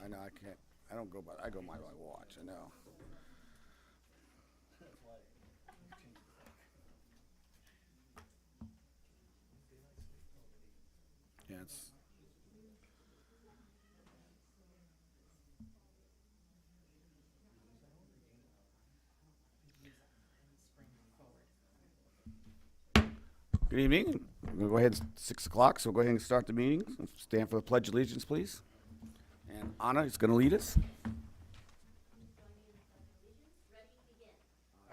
I know I can't. I don't go by. I go by my watch. I know. Yeah, it's. Good evening. We're going to go ahead. It's 6 o'clock, so we'll go ahead and start the meeting. Stand for the Pledge of Allegiance, please. And Anna is going to lead us.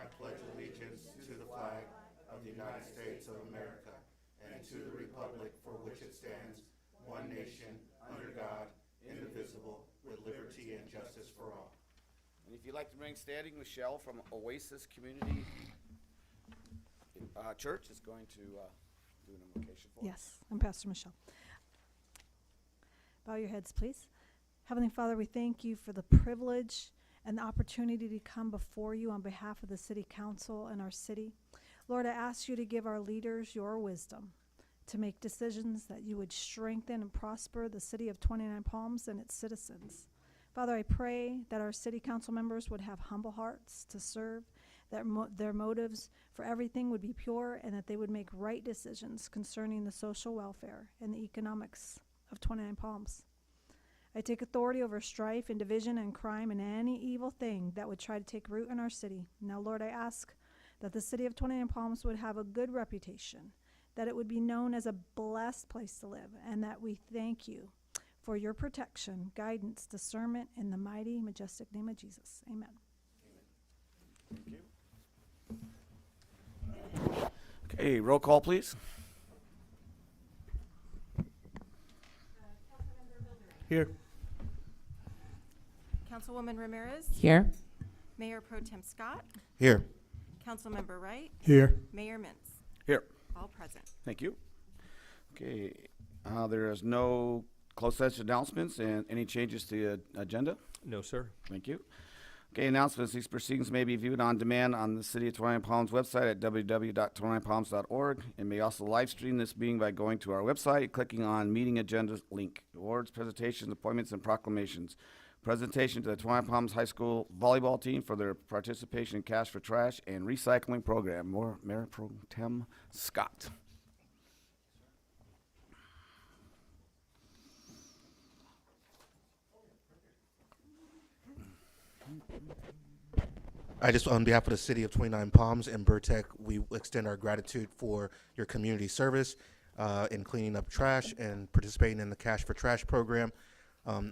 I pledge allegiance to the flag of the United States of America and to the republic for which it stands, one nation, under God, indivisible, with liberty and justice for all. And if you'd like to remain standing, Michelle from Oasis Community Church is going to do an invocation for us. Yes, I'm Pastor Michelle. Bow your heads, please. Heavenly Father, we thank you for the privilege and the opportunity to come before you on behalf of the City Council and our city. Lord, I ask you to give our leaders your wisdom to make decisions that you would strengthen and prosper the city of 29 Palms and its citizens. Father, I pray that our city council members would have humble hearts to serve, that their motives for everything would be pure, and that they would make right decisions concerning the social welfare and the economics of 29 Palms. I take authority over strife and division and crime and any evil thing that would try to take root in our city. Now, Lord, I ask that the city of 29 Palms would have a good reputation, that it would be known as a blessed place to live, and that we thank you for your protection, guidance, discernment, in the mighty, majestic name of Jesus. Amen. Thank you. Okay, roll call, please. Here. Councilwoman Ramirez. Here. Mayor Pro Tem Scott. Here. Councilmember Wright. Here. Mayor Mintz. Here. All present. Thank you. Okay, there is no closed session announcements and any changes to the agenda? No, sir. Thank you. Okay, announcements. These proceedings may be viewed on demand on the City of 29 Palms website at www.29palms.org, and may also live stream this meeting by going to our website, clicking on meeting agenda link. Awards, presentations, appointments, and proclamations. Presentation to the 29 Palms High School volleyball team for their participation in Cash for Trash and recycling program. More Mayor Pro Tem Scott. I just, on behalf of the City of 29 Palms and Burtech, we extend our gratitude for your community service in cleaning up trash and participating in the Cash for Trash program.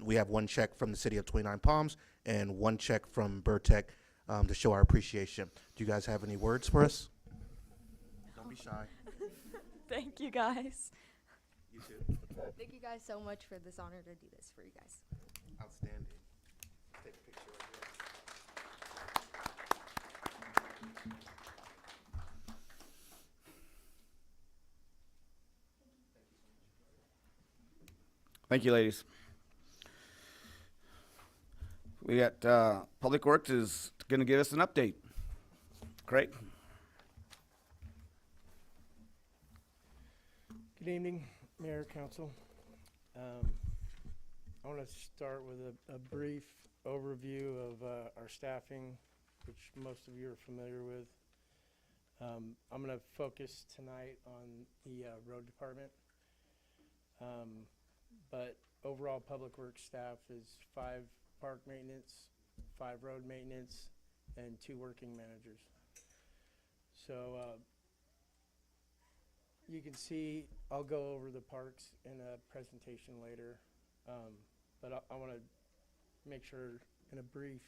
We have one check from the City of 29 Palms and one check from Burtech to show our appreciation. Do you guys have any words for us? Don't be shy. Thank you, guys. You too. Thank you guys so much for this honor to do this for you guys. Outstanding. Take a picture right here. Thank you, ladies. We got Public Works is going to give us an update. Craig? Good evening, Mayor, Council. I want to start with a brief overview of our staffing, which most of you are familiar with. I'm going to focus tonight on the road department. But overall, Public Works staff is 5 park maintenance, 5 road maintenance, and 2 working managers. So you can see, I'll go over the parks in a presentation later, but I want to make sure in a brief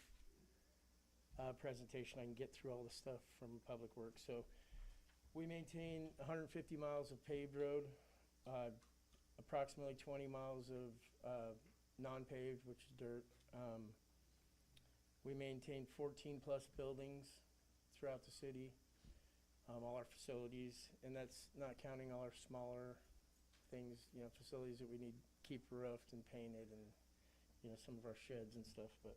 presentation I can get through all the stuff from Public Works. So we maintain 150 miles of paved road, approximately 20 miles of non-paved, which is dirt. We maintain 14 plus buildings throughout the city, all our facilities, and that's not counting all our smaller things, facilities that we need to keep roofed and painted, and some of our sheds and stuff. But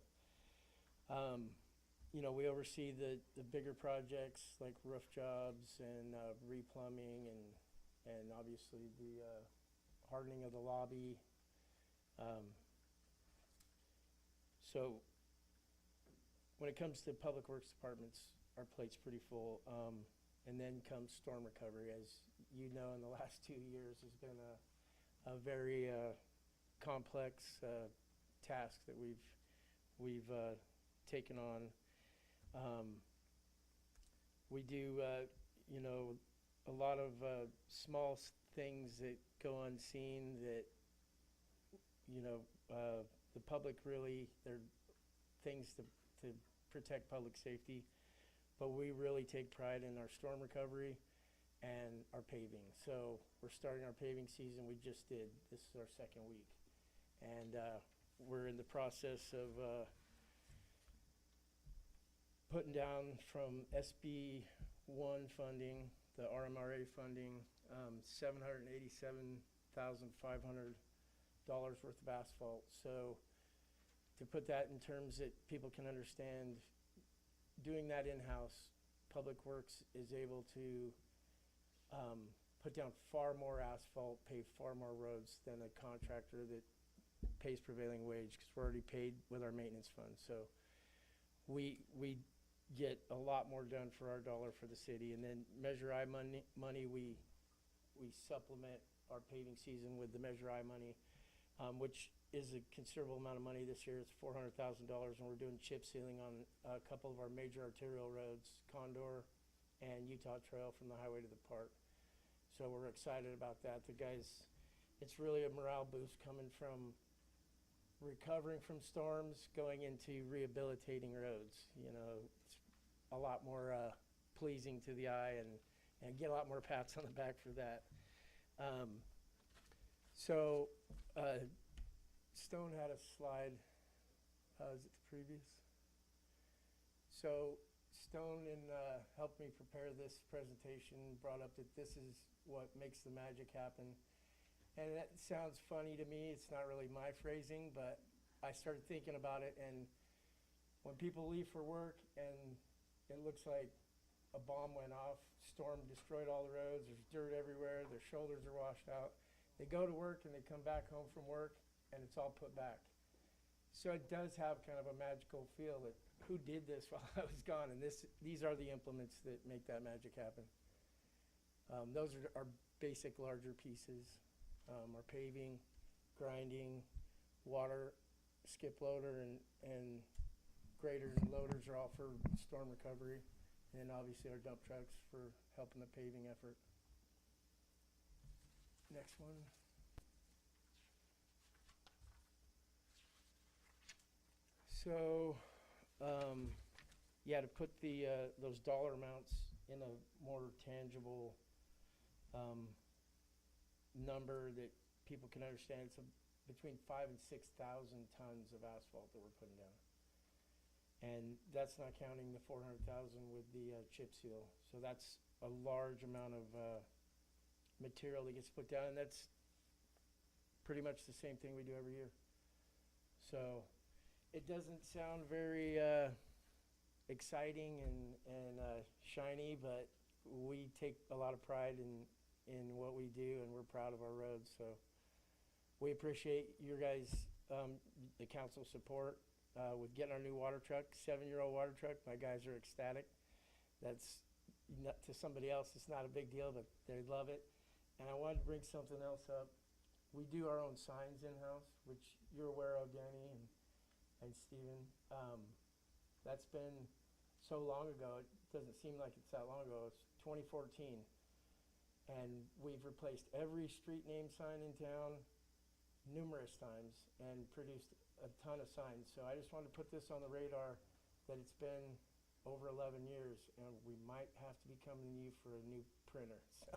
we oversee the bigger projects like roof jobs and replumbing and obviously the hardening of the lobby. So when it comes to public works departments, our plate's pretty full. And then comes storm recovery, as you know, in the last 2 years has been a very complex task that we've taken on. We do, you know, a lot of small things that go unseen that, you know, the public really, they're things to protect public safety. But we really take pride in our storm recovery and our paving. So we're starting our paving season. We just did. This is our second week. And we're in the process of putting down from SB 1 funding, the RMRA funding, $787,500 worth of asphalt. So to put that in terms that people can understand, doing that in-house, Public Works is able to put down far more asphalt, pave far more roads than a contractor that pays prevailing wage, because we're already paid with our maintenance fund. So we get a lot more done for our dollar for the city. And then Measure I money, we supplement our paving season with the Measure I money, which is a considerable amount of money this year. It's $400,000, and we're doing chip sealing on a couple of our major arterial roads, Condor and Utah Trail, from the highway to the park. So we're excited about that. The guys, it's really a morale boost coming from recovering from storms, going into rehabilitating roads. You know, it's a lot more pleasing to the eye, and get a lot more pats on the back for that. Stone had a slide. Is it the previous? So Stone, in helped me prepare this presentation, brought up that this is what makes the magic happen. And that sounds funny to me. It's not really my phrasing, but I started thinking about it. And when people leave for work and it looks like a bomb went off, storm destroyed all the roads, there's dirt everywhere, their shoulders are washed out. They go to work and they come back home from work and it's all put back. So it does have kind of a magical feel that who did this while I was gone? And these are the implements that make that magic happen. Those are our basic larger pieces. Our paving, grinding, water, skip loader, and graders and loaders are all for storm recovery. And then obviously our dump trucks for helping the paving effort. Next one. So, yeah, to put those dollar amounts in a more tangible number that people can understand, it's between 5,000 and 6,000 tons of asphalt that we're putting down. And that's not counting the 400,000 with the chip seal. So that's a large amount of material that gets put down, and that's pretty much the same thing we do every year. So it doesn't sound very exciting and shiny, but we take a lot of pride in what we do, and we're proud of our roads. So we appreciate your guys, the council support with getting our new water truck, 7-year-old water truck. My guys are ecstatic. That's not, to somebody else, it's not a big deal, but they love it. And I wanted to bring something else up. We do our own signs in-house, which you're aware of, Danny and Steven. That's been so long ago, it doesn't seem like it's that long ago. It's 2014. And we've replaced every street name sign in town numerous times and produced a ton of signs. So I just wanted to put this on the radar that it's been over 11 years, and we might have to be coming to you for a new printer. So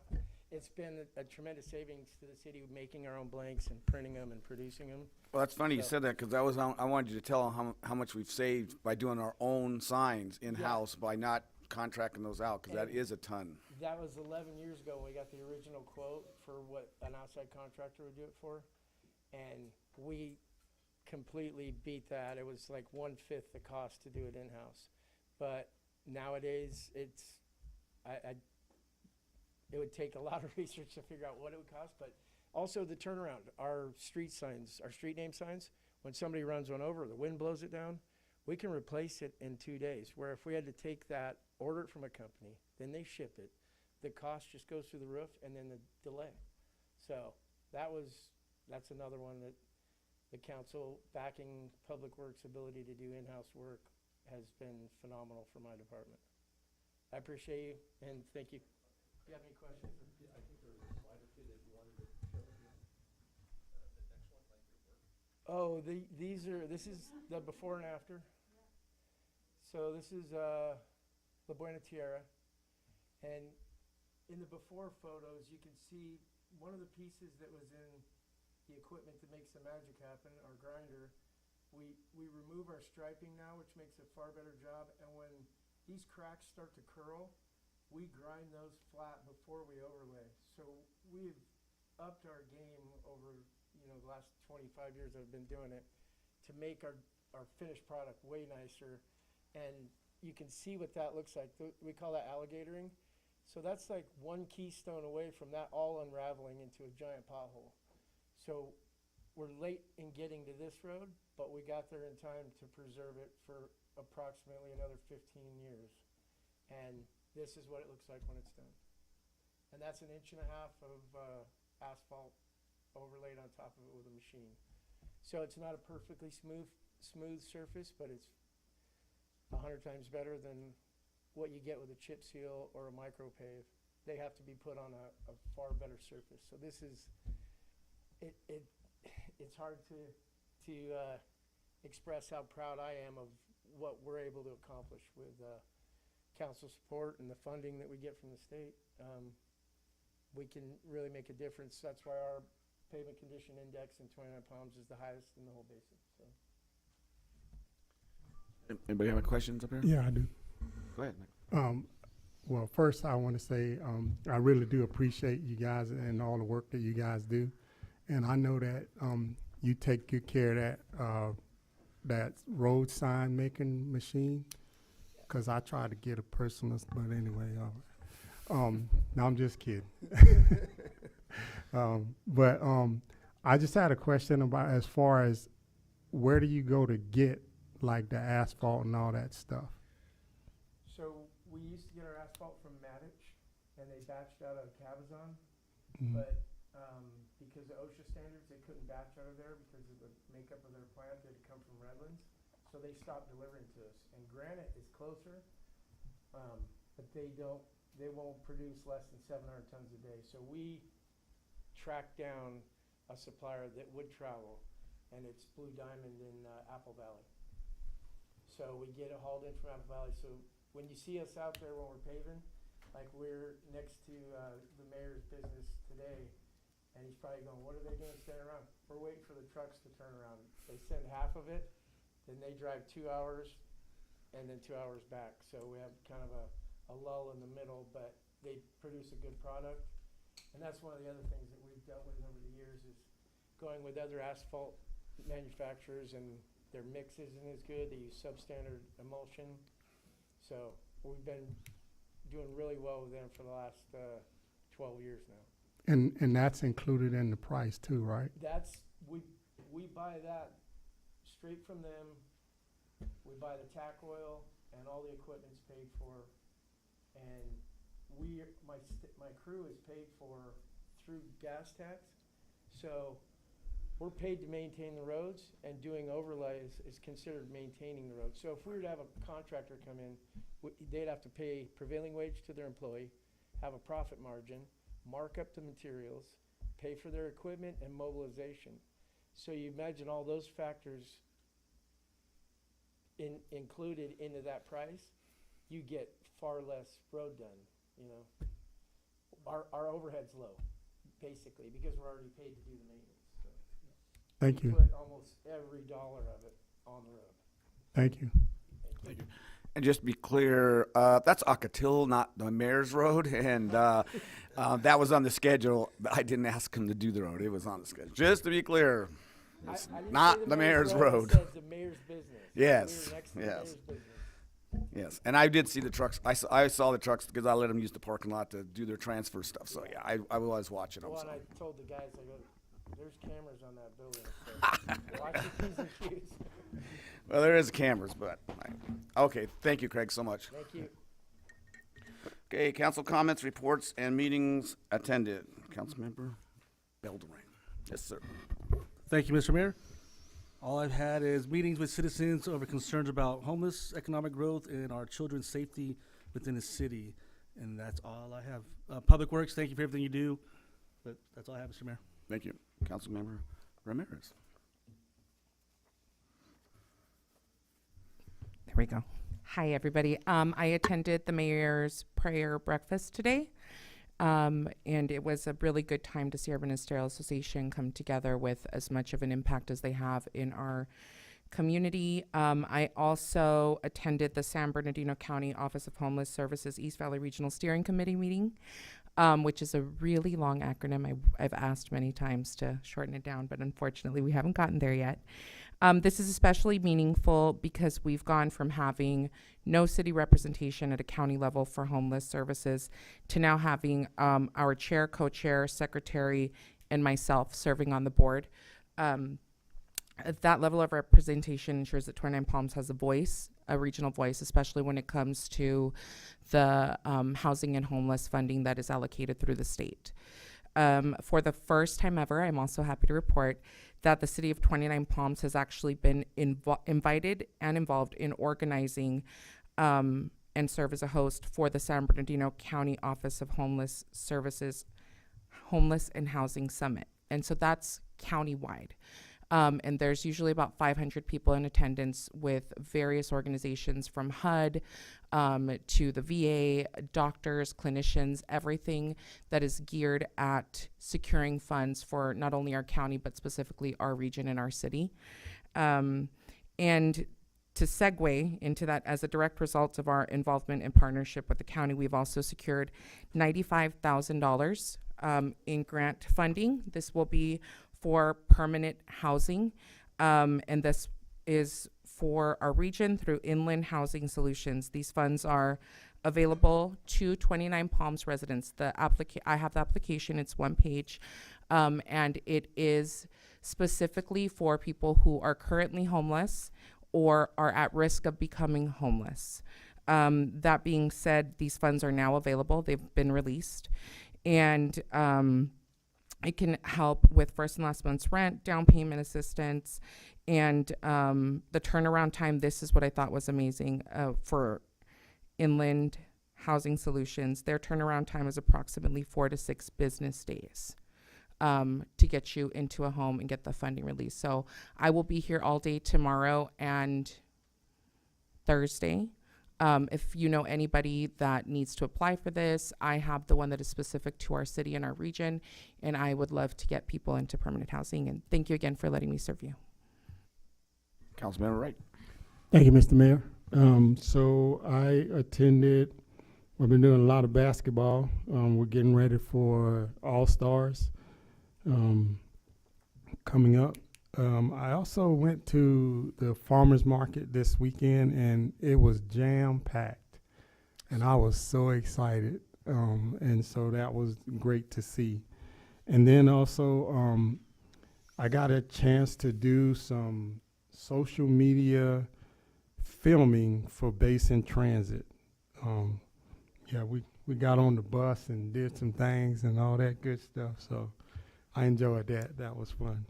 it's been a tremendous savings to the city, making our own blanks and printing them and producing them. Well, that's funny you So- said that, because I wanted you to tell how much we've saved by doing our own signs in-house by not contracting those out, because that And- is a ton. That was 11 years ago when we got the original quote for what an outside contractor would do it for. And we completely beat that. It was like 1/5 the cost to do it in-house. But nowadays, it would take a lot of research to figure out what it would cost, but also the turnaround. Our street signs, our street name signs, When somebody runs one over, the wind blows it down, we can replace it in 2 days. Where if we had to take that, order it from a company, then they ship it, the cost just goes through the roof and then the delay. So that's another one that the council backing Public Works' ability to do in-house work has been phenomenal for my department. I appreciate you and thank you. Do you have any questions? I think there was a slide or two that you wanted to show the next one, like your work. Oh, this is the before and after. So this is La Buena Tierra. And in the before photos, you can see one of the pieces that was in the equipment that makes the magic happen, our grinder. We remove our striping now, which makes a far better job. And when these cracks start to curl, we grind those flat before we overlay. So we've upped our game over, the last 25 years I've been doing it to make our finished product way nicer. And you can see what that looks like. We call that alligatoring. So that's like one keystone away from that all unraveling into a giant pothole. So we're late in getting to this road, but we got there in time to preserve it for approximately another 15 years. And this is what it looks like when it's done. And that's 1.5 inches of asphalt overlaid on top of it with a machine. So it's not a perfectly smooth surface, but it's 100 times better than what you get with a chip seal or a micro pave. They have to be put on a far better surface. So this is, it's hard to express how proud I am of what we're able to accomplish with council support and the funding that we get from the state. We can really make a difference. That's why our pavement condition index in 29 Palms is the highest in the whole basin. So. Anybody have any questions up here? Yeah, I do. Go ahead, Nick. Well, first I want to say I really do appreciate you guys and all the work that you guys do, and I know that you take good care of that road sign making machine, because I tried to get a personal, but anyway, no, I'm just kidding. But I just had a question about as far as where do you go to get like the asphalt and all that stuff? So we used to get our asphalt from Maddich, and they batched out of Cabazon, Mhm. but because of OSHA standards, they couldn't batch out of there because of the makeup of their plant. They had to come from Redlands, so they stopped delivering to us. And Granite is closer, but they won't produce less than 700 tons a day. So we tracked down a supplier that would travel, and it's Blue Diamond in Apple Valley. So we get it hauled in from Apple Valley. So when you see us out there when we're paving, like we're next to the mayor's business today, and he's probably going, what are they doing standing around? We're waiting for the trucks to turn around. They send half of it, then they drive 2 hours, and then 2 hours back. So we have kind of a lull in the middle, but they produce a good product. And that's one of the other things that we've dealt with over the years is going with other asphalt manufacturers, and their mix isn't as good. They use substandard emulsion. So we've been doing really well with them for the last 12 years now. And that's included in the price too, right? That's, we buy that straight from them. We buy the tack oil, and all the equipment's paid for. And my crew is paid for through gas tax. So we're paid to maintain the roads, and doing overlays is considered maintaining the roads. So if we were to have a contractor come in, they'd have to pay prevailing wage to their employee, have a profit margin, mark up the materials, pay for their equipment and mobilization. So you imagine all those factors included into that price, you get far less road done, you know. Our overhead's low, basically, because we're already paid to do the maintenance. So Thank we you. put almost every dollar of it on the road. Thank you. Thank you. And just to be clear, that's Ocotillo, not the mayor's road, and that was on the schedule. I didn't ask him to do the road; it was on the schedule. Just to be clear, it's I didn't not say the mayor's road. I said the mayor's business. Yes, We were next to the yes. mayor's business. Yes, and I did see the trucks. I saw the trucks because I let them use the parking lot to do their transfer stuff. So yeah, I was watching them. Well, So. and I told the guys, I go, There's cameras on that building, so watch your P's and Q's. Well, there is cameras, but, okay, thank you, Craig, so much. Thank you. Okay, council comments, reports, and meetings attended. Councilmember Beldoring. Yes, sir. Thank you, Mr. Mayor. All I've had is meetings with citizens over concerns about homeless, economic growth, and our children's safety within the city. And that's all I have. Public Works, thank you for everything you do. But that's all I have, Mr. Mayor. Thank you. Councilmember Ramirez. There we go. Hi, everybody. I attended the mayor's prayer breakfast today, and it was a really good time to see our ministerial association come together with as much of an impact as they have in our community. I also attended the San Bernardino County Office of Homeless Services East Valley Regional Steering Committee meeting, which is a really long acronym. I've asked many times to shorten it down, but unfortunately we haven't gotten there yet. This is especially meaningful because we've gone from having no city representation at a county level for homeless services to now having our chair, co-chair, secretary, and myself serving on the board. That level of representation ensures that 29 Palms has a voice, a regional voice, especially when it comes to the housing and homeless funding that is allocated through the state. For the first time ever, I'm also happy to report that the city of 29 Palms has actually been invited and involved in organizing and serve as a host for the San Bernardino County Office of Homeless Services Homeless and Housing Summit. And so that's countywide. And there's usually about 500 people in attendance with various organizations from HUD to the VA, doctors, clinicians, everything that is geared at securing funds for not only our county, but specifically our region and our city. And to segue into that, as a direct result of our involvement and partnership with the county, we've also secured $95,000 in grant funding. This will be for permanent housing, and this is for our region through Inland Housing Solutions. These funds are available to 29 Palms residents. I have the application, it's one page, and it is specifically for people who are currently homeless or are at risk of becoming homeless. That being said, these funds are now available. They've been released, and it can help with first and last month's rent, down payment assistance, and the turnaround time. This is what I thought was amazing for Inland Housing Solutions. Their turnaround time is approximately 4 to 6 business days to get you into a home and get the funding released. So I will be here all day tomorrow and Thursday. If you know anybody that needs to apply for this, I have the one that is specific to our city and our region, and I would love to get people into permanent housing. And thank you again for letting me serve you. Councilmember Wright. Thank you, Mr. Mayor. So I attended, we've been doing a lot of basketball. We're getting ready for All-Stars coming up. I also went to the farmer's market this weekend, and it was jam-packed, and I was so excited, and so that was great to see. And then also, I got a chance to do some social media filming for Basin Transit. Yeah, we got on the bus and did some things and all that good stuff, so I enjoyed that. That was fun.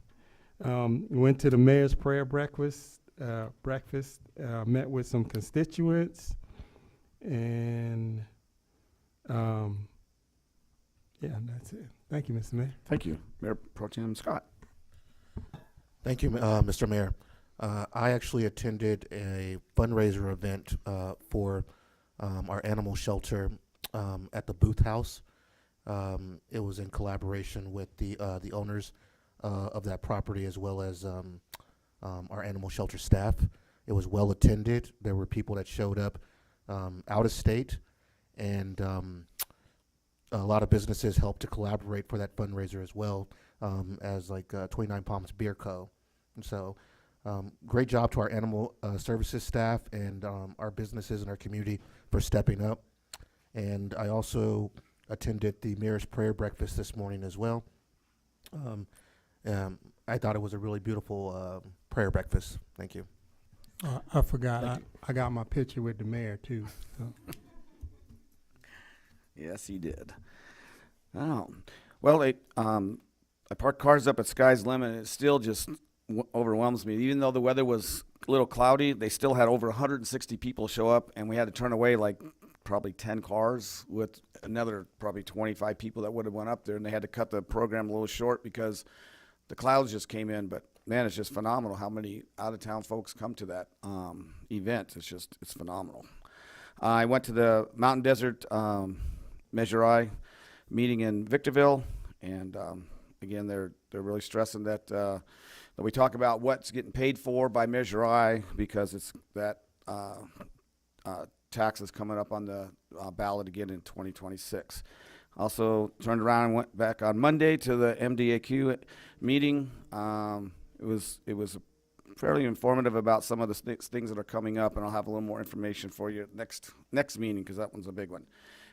Went to the mayor's prayer breakfast, met with some constituents, and yeah, that's it. Thank you, Mr. Mayor. Thank you. Mayor Pro Tem Scott. Thank you, Mr. Mayor. I actually attended a fundraiser event for our animal shelter at the Booth House. It was in collaboration with the owners of that property, as well as our animal shelter staff. It was well attended. There were people that showed up out of state, and a lot of businesses helped to collaborate for that fundraiser as well, as like 29 Palms Beer Co. And so great job to our animal services staff and our businesses and our community for stepping up. And I also attended the mayor's prayer breakfast this morning as well. I thought it was a really beautiful prayer breakfast. Thank you. I forgot, I got my picture with the mayor too. So. Yes, he did. Oh, well, I parked cars up at Sky's Limit, and it still just overwhelms me. Even though the weather was a little cloudy, they still had over 160 people show up, and we had to turn away like probably 10 cars with another probably 25 people that would have went up there, and they had to cut the program a little short because the clouds just came in. But man, it's just phenomenal how many out-of-town folks come to that event. It's phenomenal. I went to the Mountain Desert Measure I meeting in Victorville, and again, they're really stressing that that we talk about what's getting paid for by Measure I, because it's that tax is coming up on the ballot again in 2026. Also turned around and went back on Monday to the MDAQ meeting. It was fairly informative about some of the things that are coming up, and I'll have a little more information for you next meeting, because that one's a big one.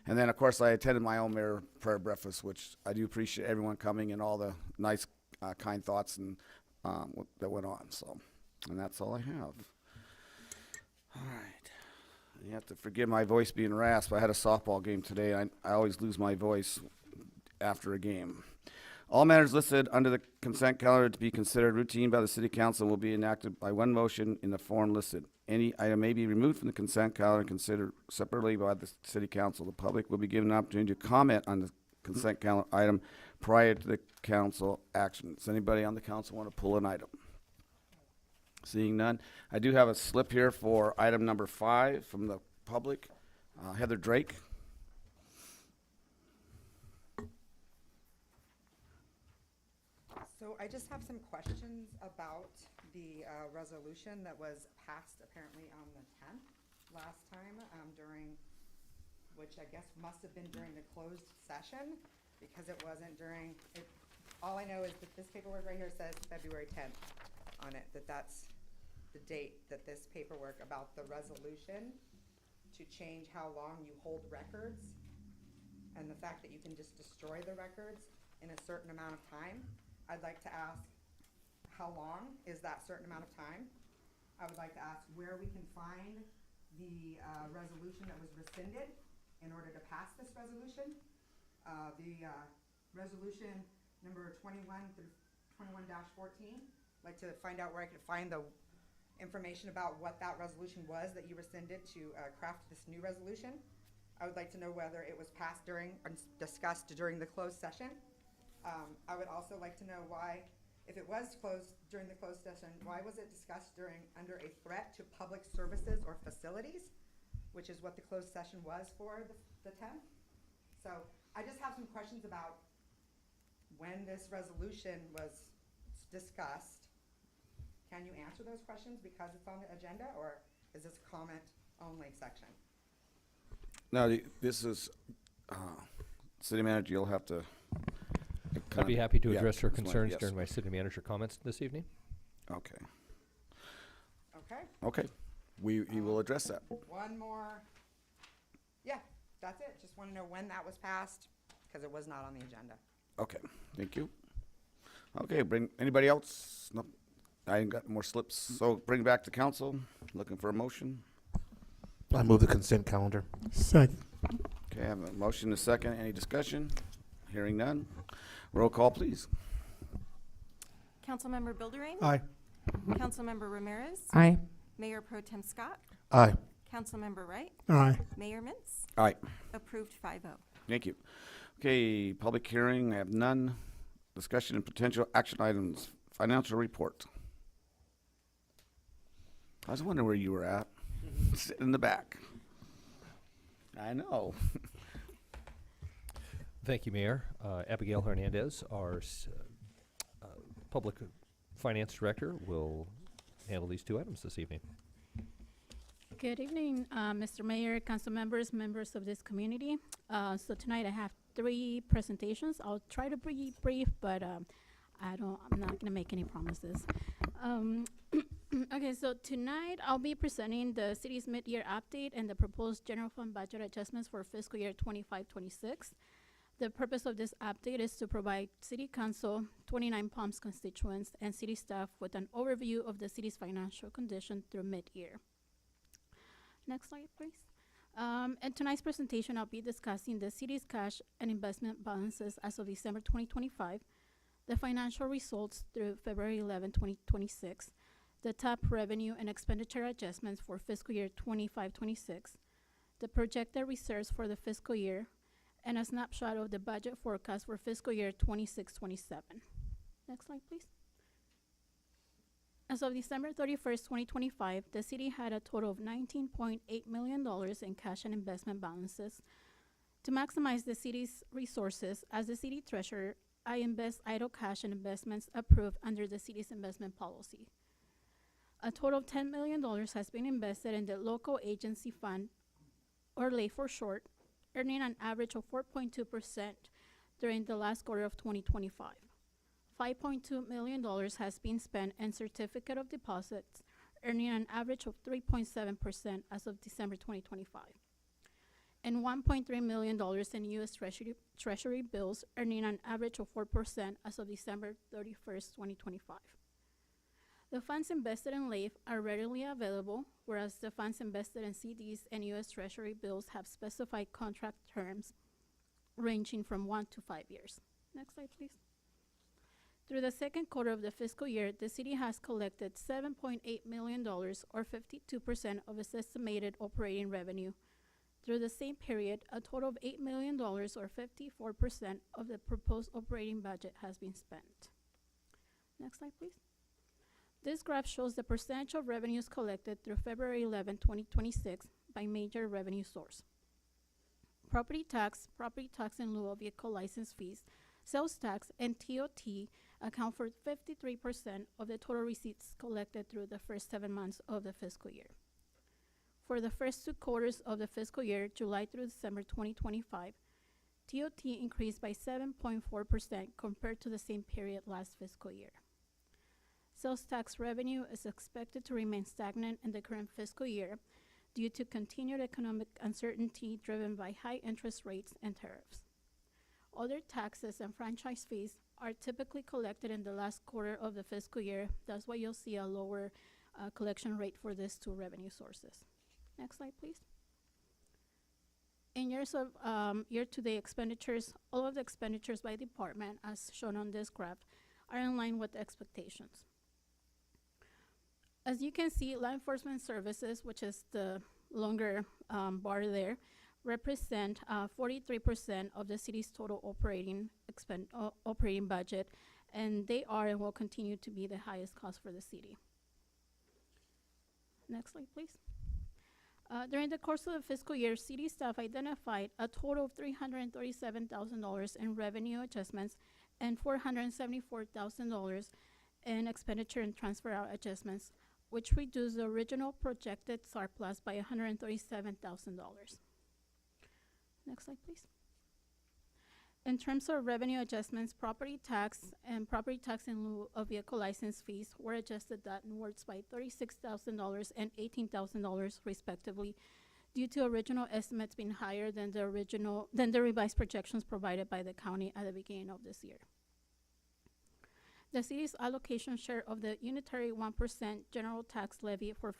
And then, of course, I attended my own mayor prayer breakfast, which I do appreciate everyone coming and all the nice, kind thoughts and that went on. So, and that's all I have. All right. You have to forgive my voice being rasped. I had a softball game today. I always lose my voice after a game. All matters listed under the consent calendar to be considered routine by the city council will be enacted by one motion in the form listed. Any item may be removed from the consent calendar and considered separately by the city council. The public will be given an opportunity to comment on the consent calendar item prior to the council action. Does anybody on the council want to pull an item? Seeing none. I do have a slip here for item number 5 from the public. Heather Drake. So I just have some questions about the resolution that was passed apparently on the 10th last time which I guess must have been during the closed session, because it wasn't during, all I know is that this paperwork right here says February 10th on it, that's the date that this paperwork about the resolution to change how long you hold records, and the fact that you can just destroy the records in a certain amount of time. I'd like to ask, how long is that certain amount of time? I would like to ask where we can find the resolution that was rescinded in order to pass this resolution. The resolution number 21 through 21-14. I'd like to find out where I could find the information about what that resolution was that you rescinded to craft this new resolution. I would like to know whether it was passed during or discussed during the closed session. I would also like to know why, if it was closed during the closed session, why was it discussed under a threat to public services or facilities, which is what the closed session was for the 10th. So I just have some questions about when this resolution was discussed. Can you answer those questions because it's on the agenda, or is this a comment only section? No, this is, city manager, you'll have to. I'd be happy to Yeah, address your this one, concerns yes. during my city manager comments this evening. Okay. Okay. Okay. We will address that. One more. Yeah, that's it. Just want to know when that was passed, because it was not on the agenda. Okay. Thank you. Okay. Bring anybody else? No, I ain't got more slips. So bring back to council. Looking for a motion. I move the consent calendar. Second. Okay. I have a motion and a second. Any discussion? Hearing none. Roll call, please. Councilmember Bilderrain? Aye. Councilmember Ramirez? Aye. Mayor Pro Tem Scott? Aye. Councilmember Wright? Aye. Mayor Mintz? Aye. Approved 5-0. Thank you. Okay. Public hearing. I have none. Discussion and potential action items. Financial report. I was wondering where you were at. Sitting in the back. I know. Thank you, Mayor. Abigail Hernandez, our Public Finance Director, will handle these two items this evening. Good evening, Mr. Mayor, council members, members of this community. So tonight I have 3 presentations. I'll try to be brief, but I'm not gonna make any promises. Okay, so tonight I'll be presenting the city's mid-year update and the proposed general fund budget adjustments for fiscal year 25-26. The purpose of this update is to provide City Council, 29 Palms constituents, and city staff with an overview of the city's financial condition through mid-year. Next slide, please. In tonight's presentation, I'll be discussing the city's cash and investment balances as of December 2025, the financial results through February 11, 2026, the top revenue and expenditure adjustments for fiscal year 25-26, the projected reserves for the fiscal year, and a snapshot of the budget forecast for fiscal year 26-27. Next slide, please. As of December 31st, 2025, the city had a total of $19.8 million in cash and investment balances. To maximize the city's resources, as the city treasurer, I invest idle cash and investments approved under the city's investment policy. A total of $10 million has been invested in the local agency fund, or LAY for short, earning an average of 4.2% during the last quarter of 2025. $5.2 million has been spent in certificate of deposits, earning an average of 3.7% as of December 2025. And $1.3 million in U.S. Treasury bills, earning an average of 4% as of December 31st, 2025. The funds invested in LAIF are readily available, whereas the funds invested in CDs and U.S. Treasury bills have specified contract terms ranging from 1 to 5 years. Next slide, please. Through the second quarter of the fiscal year, the city has collected $7.8 million, or 52% of its estimated operating revenue. Through the same period, a total of $8 million, or 54% of the proposed operating budget has been spent. Next slide, please. This graph shows the percentage of revenues collected through February 11, 2026 by major revenue source. Property tax in lieu of vehicle license fees, sales tax, and TOT account for 53% of the total receipts collected through the first 7 months of the fiscal year. For the first 2 quarters of the fiscal year, July through December 2025, TOT increased by 7.4% compared to the same period last fiscal year. Sales tax revenue is expected to remain stagnant in the current fiscal year due to continued economic uncertainty driven by high interest rates and tariffs. Other taxes and franchise fees are typically collected in the last quarter of the fiscal year. That's why you'll see a lower collection rate for these 2 revenue sources. Next slide, please. In years of year-to-date expenditures, all of the expenditures by department, as shown on this graph, are in line with expectations. As you can see, law enforcement services, which is the longer bar there, represent 43% of the city's total operating budget, and they are and will continue to be the highest cost for the city. Next slide, please. During the course of the fiscal year, city staff identified a total of $337,000 in revenue adjustments and $474,000 in expenditure and transfer out adjustments, which reduced the original projected surplus by $137,000. Next slide, please. In terms of revenue adjustments, property tax and property tax in lieu of vehicle license fees were adjusted downwards by $36,000 and $18,000 respectively, due to original estimates being higher than the revised projections provided by the county at the beginning of this year. The city's allocation share of the unitary 1% general tax levy for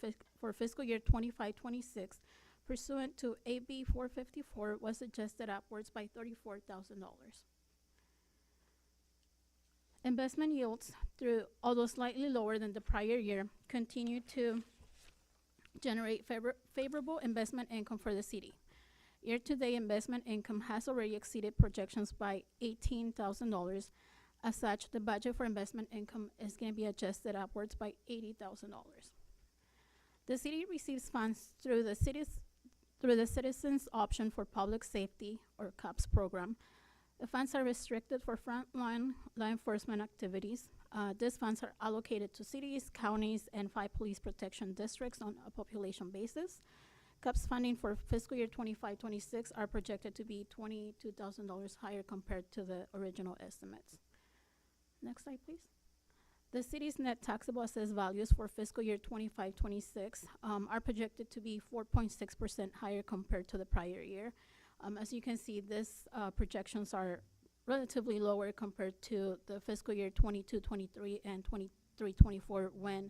fiscal year 25-26 pursuant to AB 454 was adjusted upwards by $34,000. Investment yields, although slightly lower than the prior year, continue to generate favorable investment income for the city. Year-to-date investment income has already exceeded projections by $18,000. As such, the budget for investment income is going to be adjusted upwards by $80,000. The city receives funds through the Citizens Option for Public Safety, or COPS program. The funds are restricted for frontline law enforcement activities. These funds are allocated to cities, counties, and 5 police protection districts on a population basis. COPS funding for fiscal year 25-26 are projected to be $22,000 higher compared to the original estimates. Next slide, please. The city's net taxable assessed values for fiscal year 25-26 are projected to be 4.6% higher compared to the prior year. As you can see, this projections are relatively lower compared to the fiscal year 22-23 and 23-24 when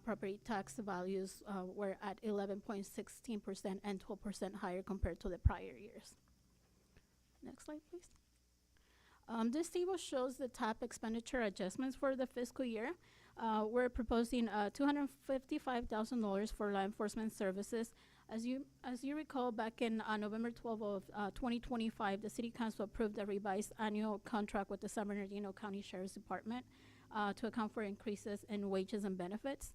property tax values were at 11.16% and 12% higher compared to the prior years. Next slide, please. This table shows the top expenditure adjustments for the fiscal year. We're proposing $255,000 for law enforcement services. As you recall, back in November 12 of 2025, the City Council approved a revised annual contract with the San Bernardino County Sheriff's Department to account for increases in wages and benefits.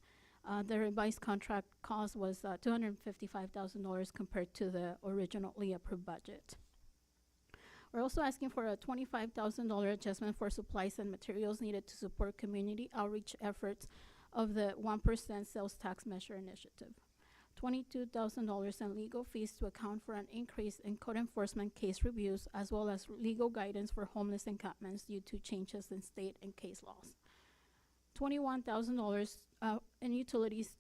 The revised contract cost was $255,000 compared to the originally approved budget. We're also asking for a $25,000 adjustment for supplies and materials needed to support community outreach efforts of the 1% sales tax measure initiative. $22,000 in legal fees to account for an increase in code enforcement case reviews, as well as legal guidance for homeless encampments due to changes in state and case laws. $21,000 in utilities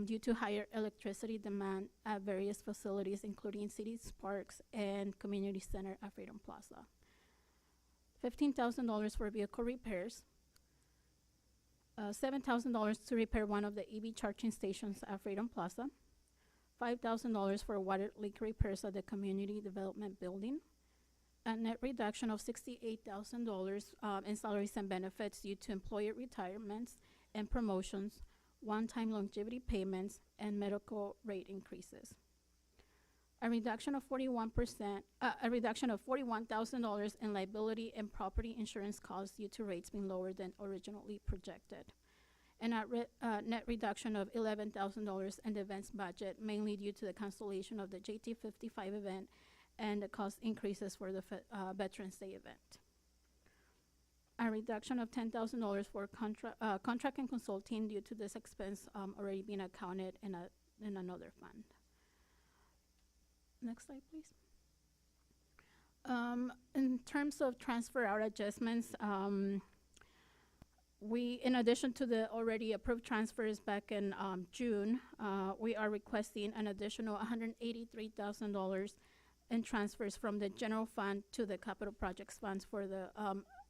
due to higher electricity demand at various facilities, including cities, parks, and community center at Freedom Plaza. $15,000 for vehicle repairs. $7,000 to repair one of the EV charging stations at Freedom Plaza. $5,000 for water leak repairs at the community development building. A net reduction of $68,000 in salaries and benefits due to employee retirements and promotions, one-time longevity payments, and medical rate increases. A reduction of $41,000 in liability and property insurance costs due to rates being lower than originally projected. And a net reduction of $11,000 in the events budget, mainly due to the cancellation of the JT55 event and the cost increases for the Veterans Day event. A reduction of $10,000 for contract and consulting due to this expense already being accounted in another fund. Next slide, please. In terms of transfer out adjustments, in addition to the already approved transfers back in June, we are requesting an additional $183,000 in transfers from the general fund to the capital projects funds for the,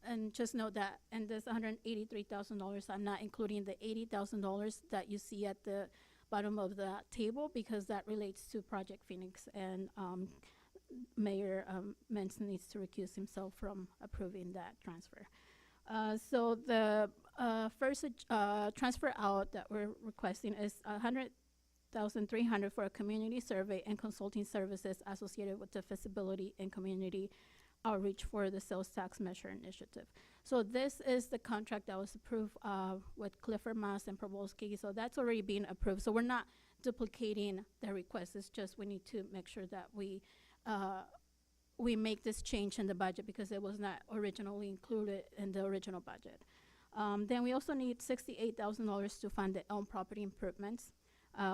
and just note that in this $183,000, I'm not including the $80,000 that you see at the bottom of the table, because that relates to Project Phoenix, and Mayor Mintz needs to recuse himself from approving that transfer. So the first transfer out that we're requesting is $100,300 for a community survey and consulting services associated with the feasibility and community outreach for the sales tax measure initiative. So this is the contract that was approved with Clifford Mass and Provolsky. So that's already been approved. So we're not duplicating the request. It's just we need to make sure that we make this change in the budget because it was not originally included in the original budget. Then we also need $68,000 to fund the own property improvements.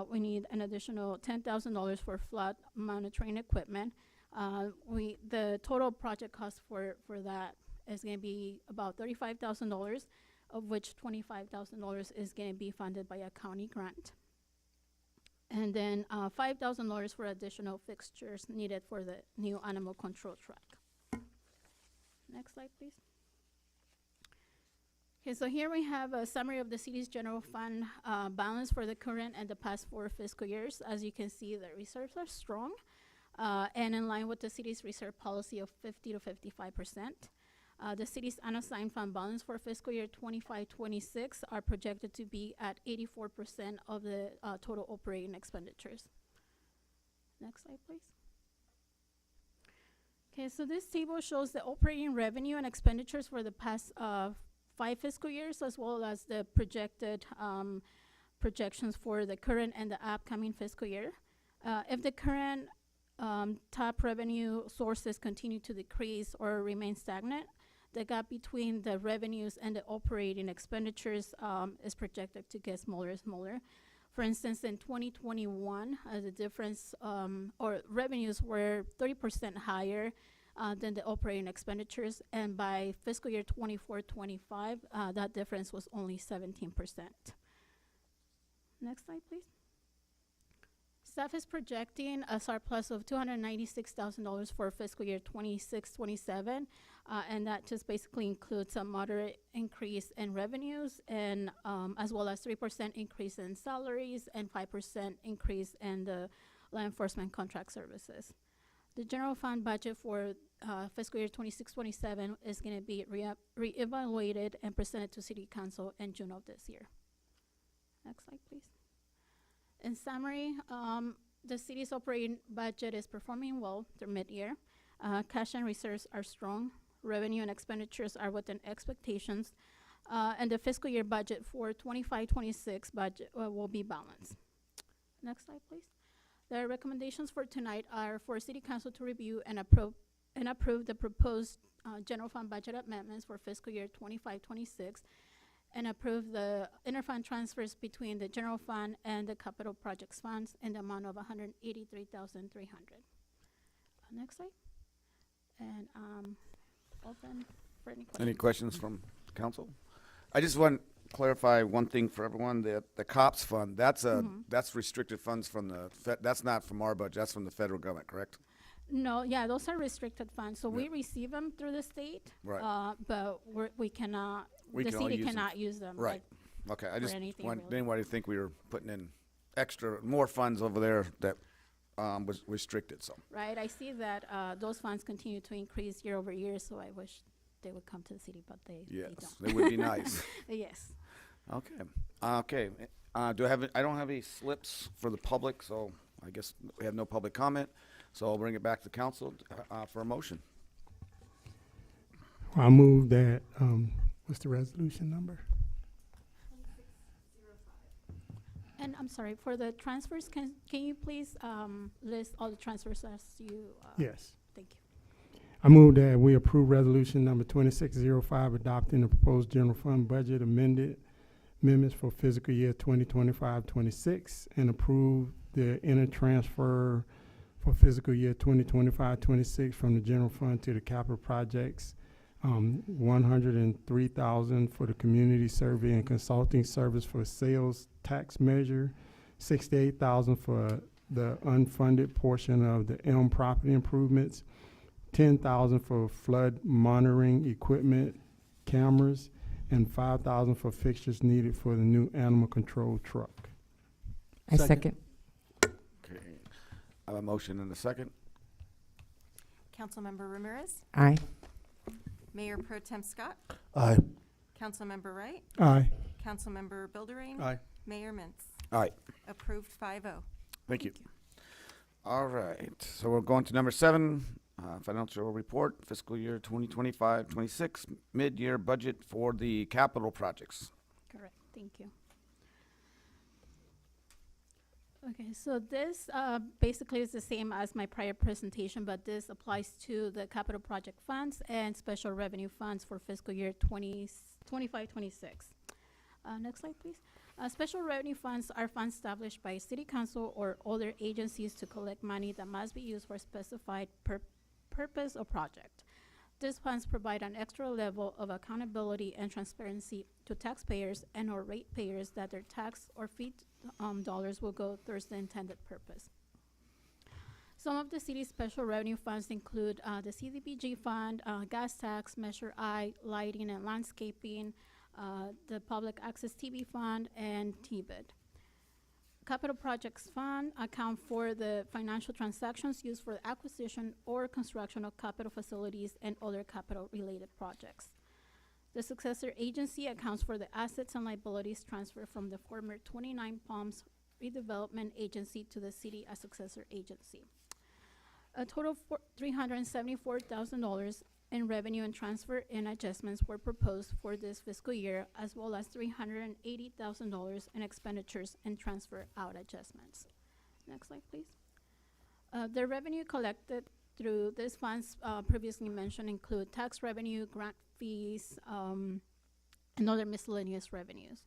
We need an additional $10,000 for flood monitoring equipment. The total project cost for that is going to be about $35,000, of which $25,000 is going to be funded by a county grant. And then $5,000 for additional fixtures needed for the new animal control track. Next slide, please. Okay, so here we have a summary of the city's general fund balance for the current and the past 4 fiscal years. As you can see, the reserves are strong and in line with the city's reserve policy of 50 to 55%. The city's unassigned fund balance for fiscal year 25-26 are projected to be at 84% of the total operating expenditures. Next slide, please. Okay, so this table shows the operating revenue and expenditures for the past 5 fiscal years, as well as the projected projections for the current and the upcoming fiscal year. If the current top revenue sources continue to decrease or remain stagnant, the gap between the revenues and the operating expenditures is projected to get smaller and smaller. For instance, in 2021, the difference or revenues were 30% higher than the operating expenditures, and by fiscal year 24-25, that difference was only 17%. Next slide, please. Staff is projecting a surplus of $296,000 for fiscal year 26-27, and that just basically includes a moderate increase in revenues and as well as 3% increase in salaries and 5% increase in the law enforcement contract services. The general fund budget for fiscal year 26-27 is going to be reevaluated and presented to City Council in June of this year. Next slide, please. In summary, the city's operating budget is performing well through mid-year. Cash and reserves are strong. Revenue and expenditures are within expectations. And the fiscal year budget for 25-26 budget will be balanced. Next slide, please. The recommendations for tonight are for City Council to review and approve the proposed general fund budget amendments for fiscal year 25-26 and approve the interfund transfers between the general fund and the capital projects funds in the amount of $183,300. Next slide. And open for any questions. Any questions from council? I just want to clarify one thing for everyone. The COPS fund, that's restricted funds from that's not from our budget, that's from the federal government, correct? No, yeah, those are restricted funds. So we receive them through the state, Right. but we cannot, We the can only city use them. cannot use them. Right. like, Okay, I just anything want really. anybody to think we were putting in more funds over there that was restricted, so. Right, I see that those funds continue to increase year over year, so I wish they would come to the city, but they Yes, don't. they would be nice. Yes. Okay. Okay. I don't have any slips for the public, so I guess we have no public comment. So I'll bring it back to council for a motion. I move that, what's the resolution number? And I'm sorry, for the transfers, can you please list all the transfers as you? Yes. Thank you. I move that we approve resolution number 2605, adopting the proposed general fund budget amendments for fiscal year 2025-26, and approve the intertransfer for fiscal year 2025-26 from the general fund to the capital projects. $103,000 for the community survey and consulting service for sales tax measure, $68,000 for the unfunded portion of the Elm property improvements, $10,000 for flood monitoring equipment, cameras, and $5,000 for fixtures needed for the new animal control truck. I second. Okay. I have a motion and a second. Councilmember Ramirez, Aye. Mayor Pro Tem Scott, Aye. Councilmember Wright, Aye. Councilmember Buildering, Aye. Mayor Mintz. All right. Approved 5-0. Thank you. All right. So we're going to number 7, financial report, fiscal year 2025-26, mid-year budget for the capital projects. Correct, thank you. Okay, so this basically is the same as my prior presentation, but this applies to the capital project funds and special revenue funds for fiscal year 25-26. Next slide, please. Special revenue funds are funds established by City Council or other agencies to collect money that must be used for a specified purpose or project. These funds provide an extra level of accountability and transparency to taxpayers and or ratepayers that their tax or fee dollars will go towards the intended purpose. Some of the city's special revenue funds include the CDBG fund, gas tax, Measure I, lighting and landscaping, the Public Access TV fund, and TBID. Capital Projects Fund account for the financial transactions used for the acquisition or construction of capital facilities and other capital-related projects. The successor agency accounts for the assets and liabilities transferred from the former 29 Palms Redevelopment Agency to the city as successor agency. A total of $374,000 in revenue and transfer and adjustments were proposed for this fiscal year, as well as $380,000 in expenditures and transfer out adjustments. Next slide, please. The revenue collected through these funds previously mentioned include tax revenue, grant fees, and other miscellaneous revenues.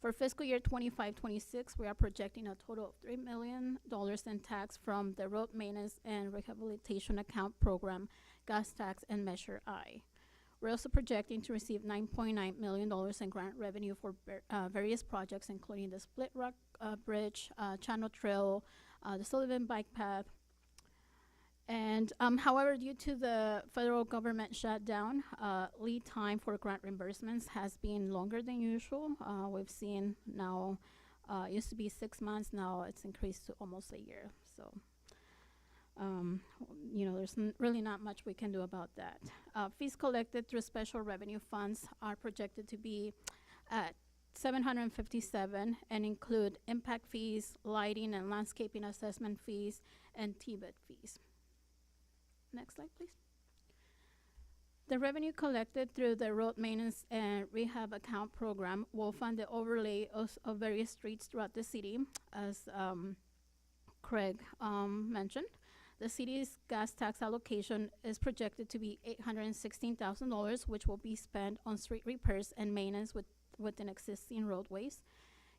For fiscal year 25-26, we are projecting a total of $3 million in tax from the Road Maintenance and Rehabilitation Account Program, gas tax, and Measure I. We're also projecting to receive $9.9 million in grant revenue for various projects, including the Split Rock Bridge, Channel Trail, the Sullivan Bike Path. And however, due to the federal government shutdown, lead time for grant reimbursements has been longer than usual. We've seen now, it used to be 6 months, now it's increased to almost a year. So, there's really not much we can do about that. Fees collected through special revenue funds are projected to be at 757 and include impact fees, lighting and landscaping assessment fees, and TBIT fees. Next slide, please. The revenue collected through the road maintenance and rehab account program will fund the overlay of various streets throughout the city. As Craig mentioned, the city's gas tax allocation is projected to be $816,000, which will be spent on street repairs and maintenance within existing roadways.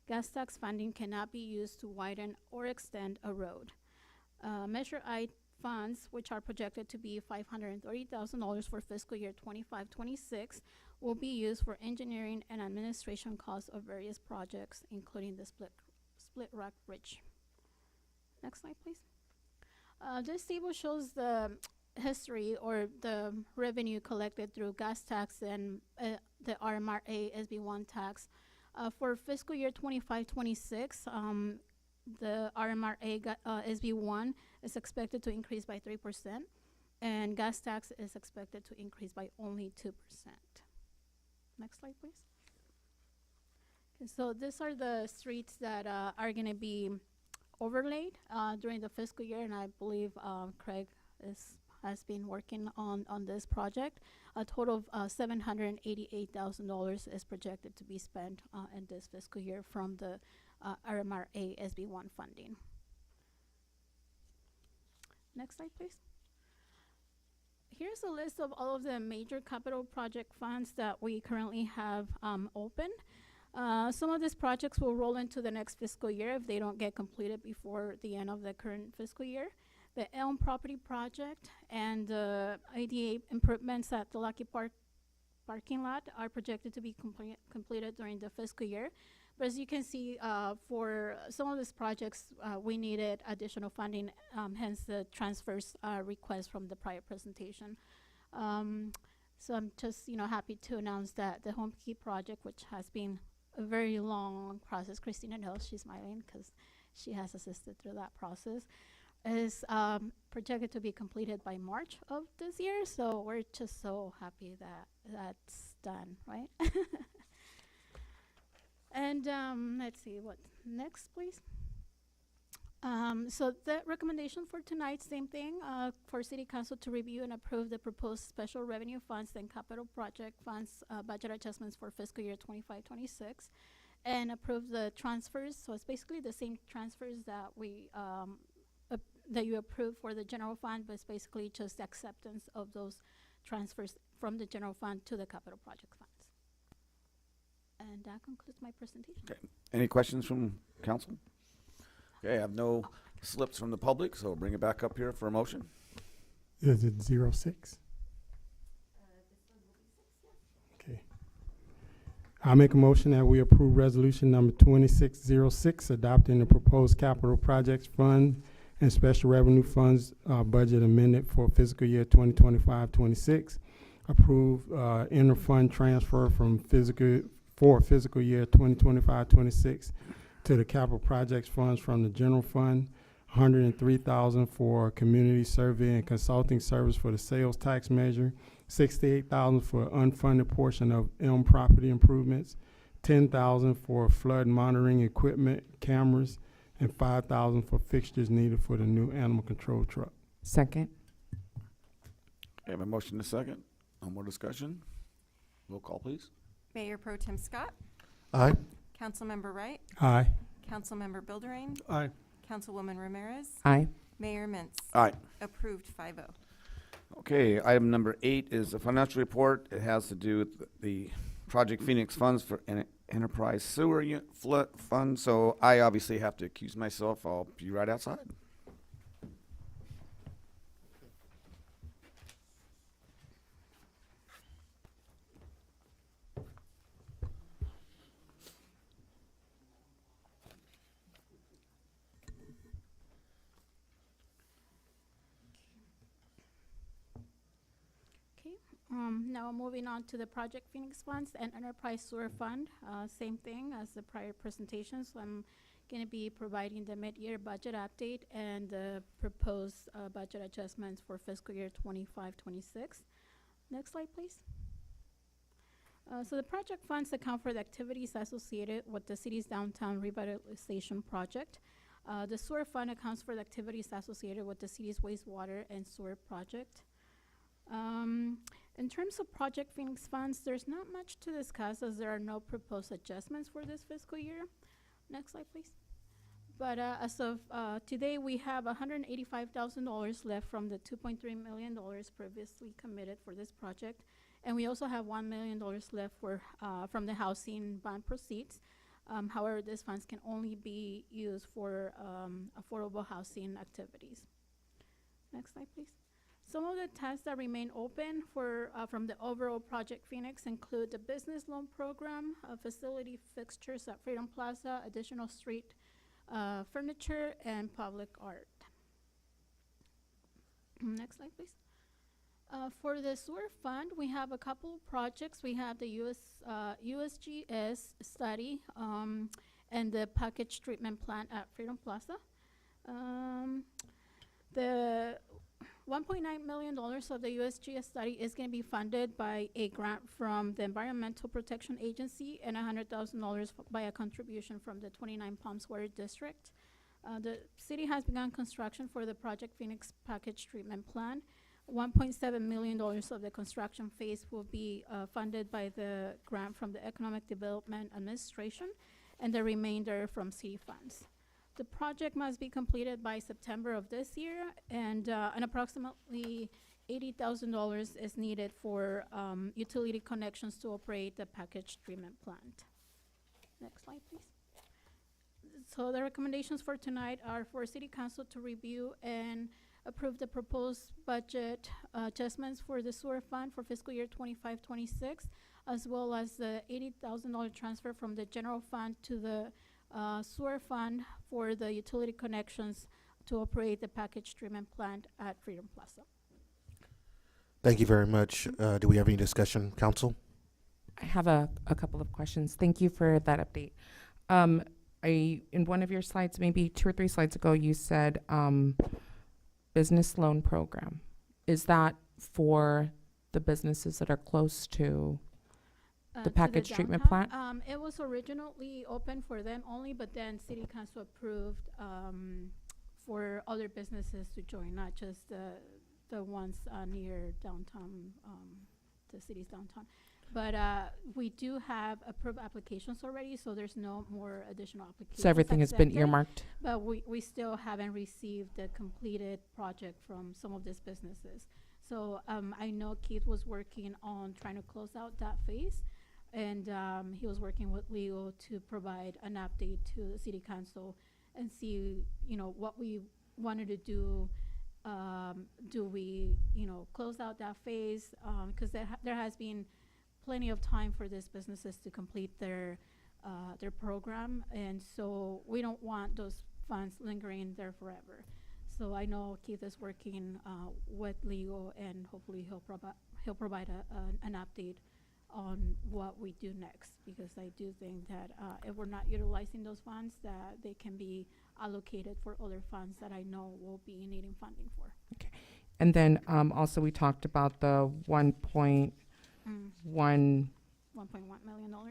Gas tax funding cannot be used to widen or extend a road. Measure I funds, which are projected to be $530,000 for fiscal year 25-26, will be used for engineering and administration costs of various projects, including the Split Rock Bridge. Next slide, please. This table shows the history or the revenue collected through gas tax and the RMRA SB1 tax. For fiscal year 25-26, the RMRA SB1 is expected to increase by 3%, and gas tax is expected to increase by only 2%. Next slide, please. Okay, so these are the streets that are going to be overlaid during the fiscal year, and I believe Craig has been working on this project. A total of $788,000 is projected to be spent in this fiscal year from the RMRA SB1 funding. Next slide, please. Here's a list of all of the major capital project funds that we currently have open. Some of these projects will roll into the next fiscal year if they don't get completed before the end of the current fiscal year. The Elm Property Project and the ADA improvements at the Lucky Park parking lot are projected to be completed during the fiscal year. But as you can see, for some of these projects, we needed additional funding, hence the transfers request from the prior presentation. So I'm just happy to announce that the Home Key project, which has been a very long process, Christina knows, she's smiling because she has assisted through that process, is projected to be completed by March of this year. So we're just so happy that that's done, right? And let's see what next, please. So the recommendation for tonight, same thing, for City Council to review and approve the proposed special revenue funds and capital project funds budget adjustments for fiscal year 25-26, and approve the transfers. So it's basically the same transfers that we that you approved for the general fund, but it's basically just acceptance of those transfers from the general fund to the capital project funds. And that concludes my presentation. Okay. Any questions from council? Okay, I have no slips from the public, so we'll bring it back up here for a motion. Is it 06? Okay. I make a motion that we approve resolution number 2606, adopting the proposed capital projects fund and special revenue funds budget amended for fiscal year 2025-26. Approve inter-fund transfer from fiscal year 2025-26 to the capital projects funds from the general fund, $103,000 for community survey and consulting service for the sales tax measure, $68,000 for unfunded portion of Elm property improvements, $10,000 for flood monitoring equipment, cameras, and $5,000 for fixtures needed for the new animal control truck. Second. I have a motion to second. No more discussion. Roll call, please. Mayor Pro Tem Scott, Aye. Councilmember Wright, Aye. Councilmember Bilderrain, Aye. Councilwoman Ramirez, Aye. Mayor Mintz. Aye. Approved 5-0. Okay, item number 8 is a financial report. It has to do with the Project Phoenix funds for an enterprise sewer flood fund. So I obviously have to accuse myself. I'll be right outside. Now moving on to the Project Phoenix Funds and Enterprise Sewer Fund. Same thing as the prior presentations. I'm gonna be providing the mid-year budget update and the proposed budget adjustments for fiscal year 25-26. Next slide, please. So the project funds account for the activities associated with the city's downtown revitalization project. The sewer fund accounts for the activities associated with the city's wastewater and sewer project. In terms of Project Phoenix funds, there's not much to discuss as there are no proposed adjustments for this fiscal year. Next slide, please. But as of today, we have $185,000 left from the $2.3 million previously committed for this project. And we also have $1 million left for from the housing bond proceeds. However, these funds can only be used for affordable housing activities. Next slide, please. Some of the tasks that remain open for from the overall Project Phoenix include the business loan program, facility fixtures at Freedom Plaza, additional street furniture, and public art. Next slide, please. For the sewer fund, we have a couple projects. We have the USGS study and the package treatment plant at Freedom Plaza. The $1.9 million of the USGS study is going to be funded by a grant from the Environmental Protection Agency and $100,000 by a contribution from the 29 Palms Water District. The city has begun construction for the Project Phoenix package treatment plant. $1.7 million of the construction phase will be funded by the grant from the Economic Development Administration and the remainder from city funds. The project must be completed by September of this year, and approximately $80,000 is needed for utility connections to operate the package treatment plant. Next slide, please. So the recommendations for tonight are for City Council to review and approve the proposed budget adjustments for the sewer fund for fiscal year 25-26, as well as the $80,000 transfer from the general fund to the sewer fund for the utility connections to operate the package treatment plant at Freedom Plaza. Thank you very much. Do we have any discussion, council? I have a couple of questions. Thank you for that update. In one of your slides, maybe 2 or 3 slides ago, you said business loan program. Is that for the businesses that are close to the package treatment plant? It was originally open for them only, but then City Council approved for other businesses to join, not just the ones near downtown, the city's downtown. But we do have approved applications already, so there's no more additional applications. So everything has been accepted. earmarked? But we still haven't received the completed project from some of these businesses. So I know Keith was working on trying to close out that phase, and he was working with legal to provide an update to the City Council and see, what we wanted to do. Do we, close out that phase? Because there has been plenty of time for these businesses to complete their program, and so we don't want those funds lingering there forever. So I know Keith is working with legal, and hopefully he'll provide an update on what we do next, because I do think that if we're not utilizing those funds, that they can be allocated for other funds that I know will be needing funding for. Okay. And then also we talked about the $1.1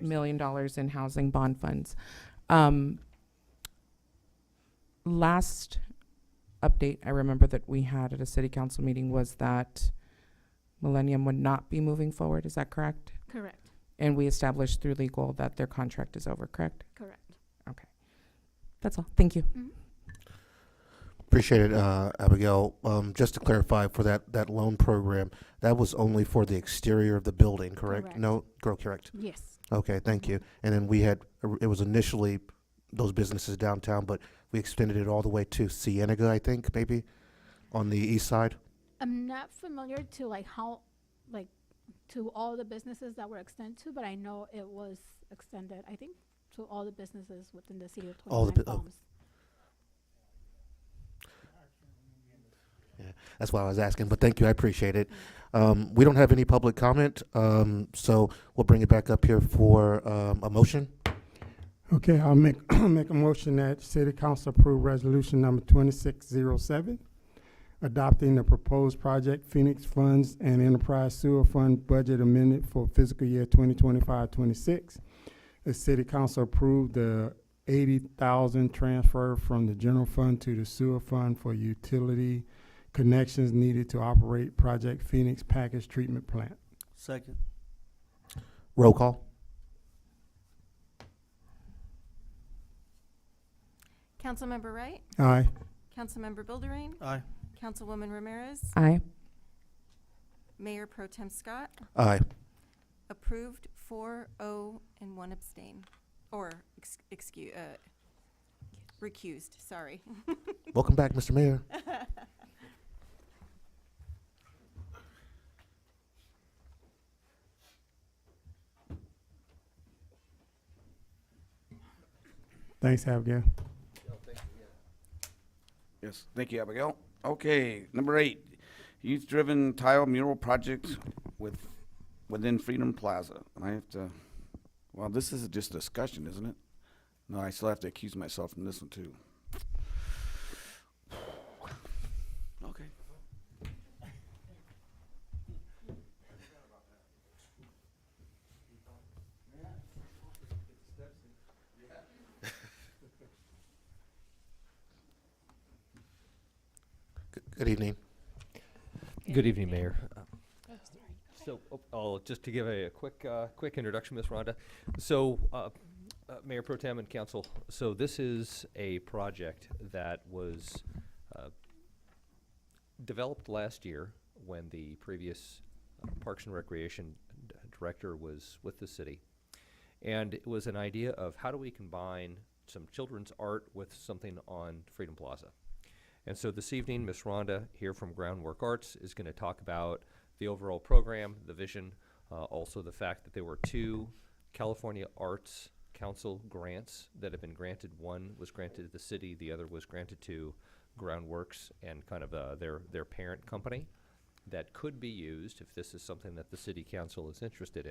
million in housing bond funds. Last update I remember that we had at a city council meeting was that Millennium would not be moving forward. Is that correct? Correct. And we established through legal that their contract is over, correct? Correct. Okay. That's all. Thank you. Mm-hmm. Appreciate it, Abigail. Just to clarify, for that loan program, that was only for the exterior of the building, correct? Correct. No, correct. Yes. Okay, thank you. And then it was initially those businesses downtown, but we extended it all the way to Cienega, I think, maybe, on the east side. I'm not familiar to to all the businesses that were extended to, but I know it was extended, I think, to all the businesses within the city of All the 29 Palms. Yeah, That's why I was asking, but thank you, I appreciate it. We don't have any public comment, so we'll bring it back up here for a motion. Okay, I'll make, make a motion that City Council approve resolution number 2607, adopting the proposed project Phoenix Funds and Enterprise Sewer Fund budget amendment for fiscal year 2025-26. The City Council approved the 80,000 transfer from the general fund to the sewer fund for utility connections needed to operate Project Phoenix Package Treatment Plant. Second. Roll call. Councilmember Wright, Aye. Councilmember Builderain, Aye. Councilwoman Ramirez, Aye. Mayor Pro Tem Scott. Aye. Approved 4-0 and 1 abstain. Or, recused, sorry. Welcome back, Mr. Mayor. Thanks, Abigail. Yes, thank you, Abigail. Okay, number 8, youth-driven tile mural project within Freedom Plaza. And I have to, well, this is just discussion, isn't it? No, I still have to accuse myself from this one too. Okay. Good evening. Good evening, Mayor. Just to give a quick introduction, Ms. Rhonda. So, Mayor Pro Tem and Council, so this is a project that was developed last year when the previous Parks and Recreation Director was with the city. And it was an idea of how do we combine some children's art with something on Freedom Plaza. And so this evening, Ms. Rhonda here from Groundwork Arts is going to talk about the overall program, the vision, also the fact that there were 2 California Arts Council grants that have been granted. One was granted to the city, the other was granted to Groundworks and kind of their parent company that could be used, if this is something that the city council is interested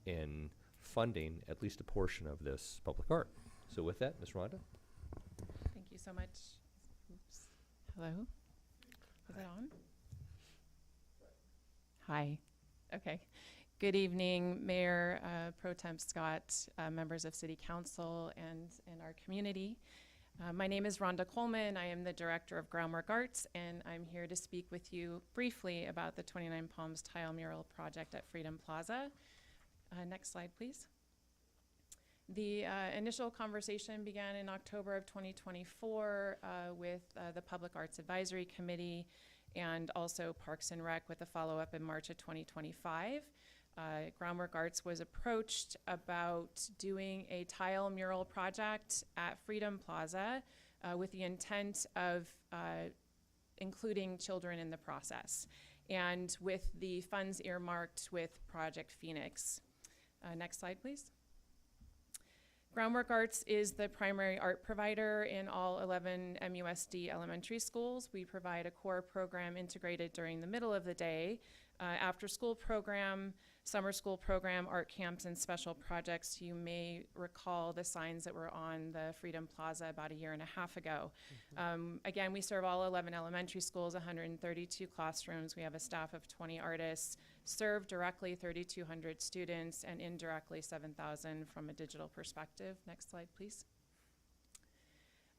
in funding at least a portion of this public art. So with that, Ms. Rhonda. Thank you so much. Oops. Hello? Is it on? Hi. Okay. Good evening, Mayor Pro Tem Scott, members of City Council, and our community. My name is Rhonda Coleman. I am the Director of Groundwork Arts, and I'm here to speak with you briefly about the 29 Palms Tile Mural Project at Freedom Plaza. Next slide, please. The initial conversation began in October of 2024 with the Public Arts Advisory Committee and also Parks and Rec with a follow-up in March of 2025. Groundwork Arts was approached about doing a tile mural project at Freedom Plaza with the intent of including children in the process, and with the funds earmarked with Project Phoenix. Next slide, please. Groundwork Arts is the primary art provider in all 11 MUSD elementary schools. We provide a core program integrated during the middle of the day, after school program, summer school program, art camps, and special projects. You may recall the signs that were on the Freedom Plaza about a year and a half ago. Again, we serve all 11 elementary schools, 132 classrooms. We have a staff of 20 artists, serve directly 3,200 students, and indirectly 7,000 from a digital perspective. Next slide, please.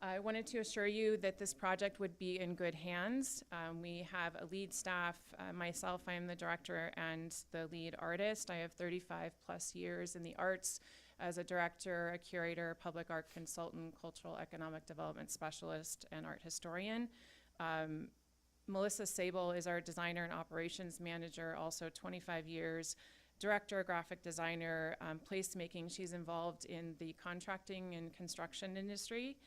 I wanted to assure you that this project would be in good hands. We have a lead staff. Myself, I am the director and the lead artist. I have 35 plus years in the arts as a director, a curator, public art consultant, cultural economic development specialist, and art historian. Melissa Sable is our designer and operations manager, also 25 years, director, graphic designer, placemaking. She's involved in the contracting and construction industry.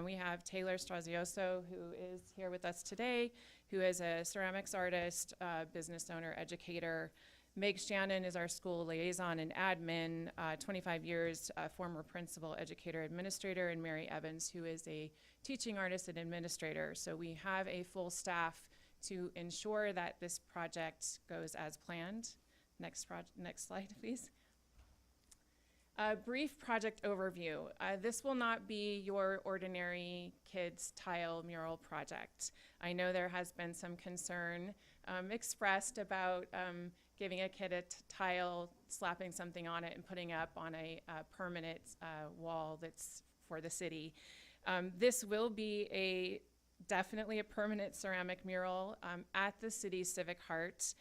We have Taylor Strazioso, who is here with us today, who is a ceramics artist, business owner, educator. Meg Shannon is our school liaison and admin, 25 years, former principal, educator, administrator, and Mary Evans, who is a teaching artist and administrator. So we have a full staff to ensure that this project goes as planned. Next slide, please. A brief project overview. This will not be your ordinary kids tile mural project. I know there has been some concern expressed about giving a kid a tile, slapping something on it, and putting up on a permanent wall that's for the city. This will be definitely a permanent ceramic mural at the city's civic heart.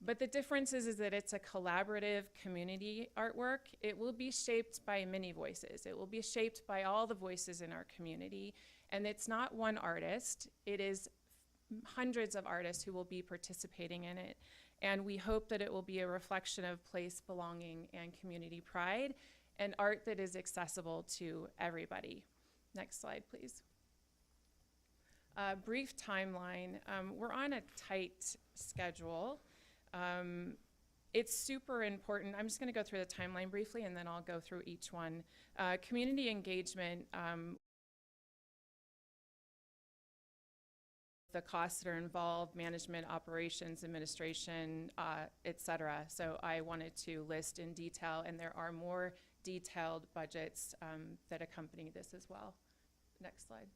But the difference is that it's a collaborative community artwork. It will be shaped by many voices. It will be shaped by all the voices in our community. And it's not one artist. It is hundreds of artists who will be participating in it. And we hope that it will be a reflection of place belonging and community pride, and art that is accessible to everybody. Next slide, please. Brief timeline. We're on a tight schedule. It's super important. I'm just going to go through the timeline briefly, and then I'll go through each one. Community engagement, the costs that are involved, management, operations, administration, et cetera. So I wanted to list in detail, and there are more detailed budgets that accompany this as well. Next slide.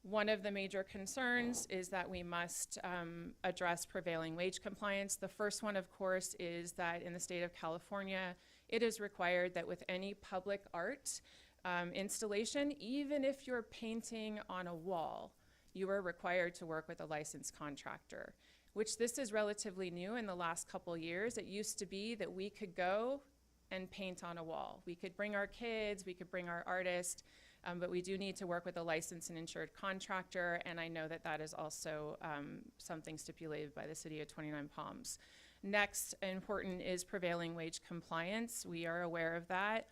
One of the major concerns is that we must address prevailing wage compliance. The first one, of course, is that in the state of California, it is required that with any public art installation, even if you're painting on a wall, you are required to work with a licensed contractor, which this is relatively new in the last couple years. It used to be that we could go and paint on a wall. We could bring our kids, we could bring our artists, but we do need to work with a licensed and insured contractor, and I know that that is also something stipulated by the city of 29 Palms. Next, important is prevailing wage compliance. We are aware of that.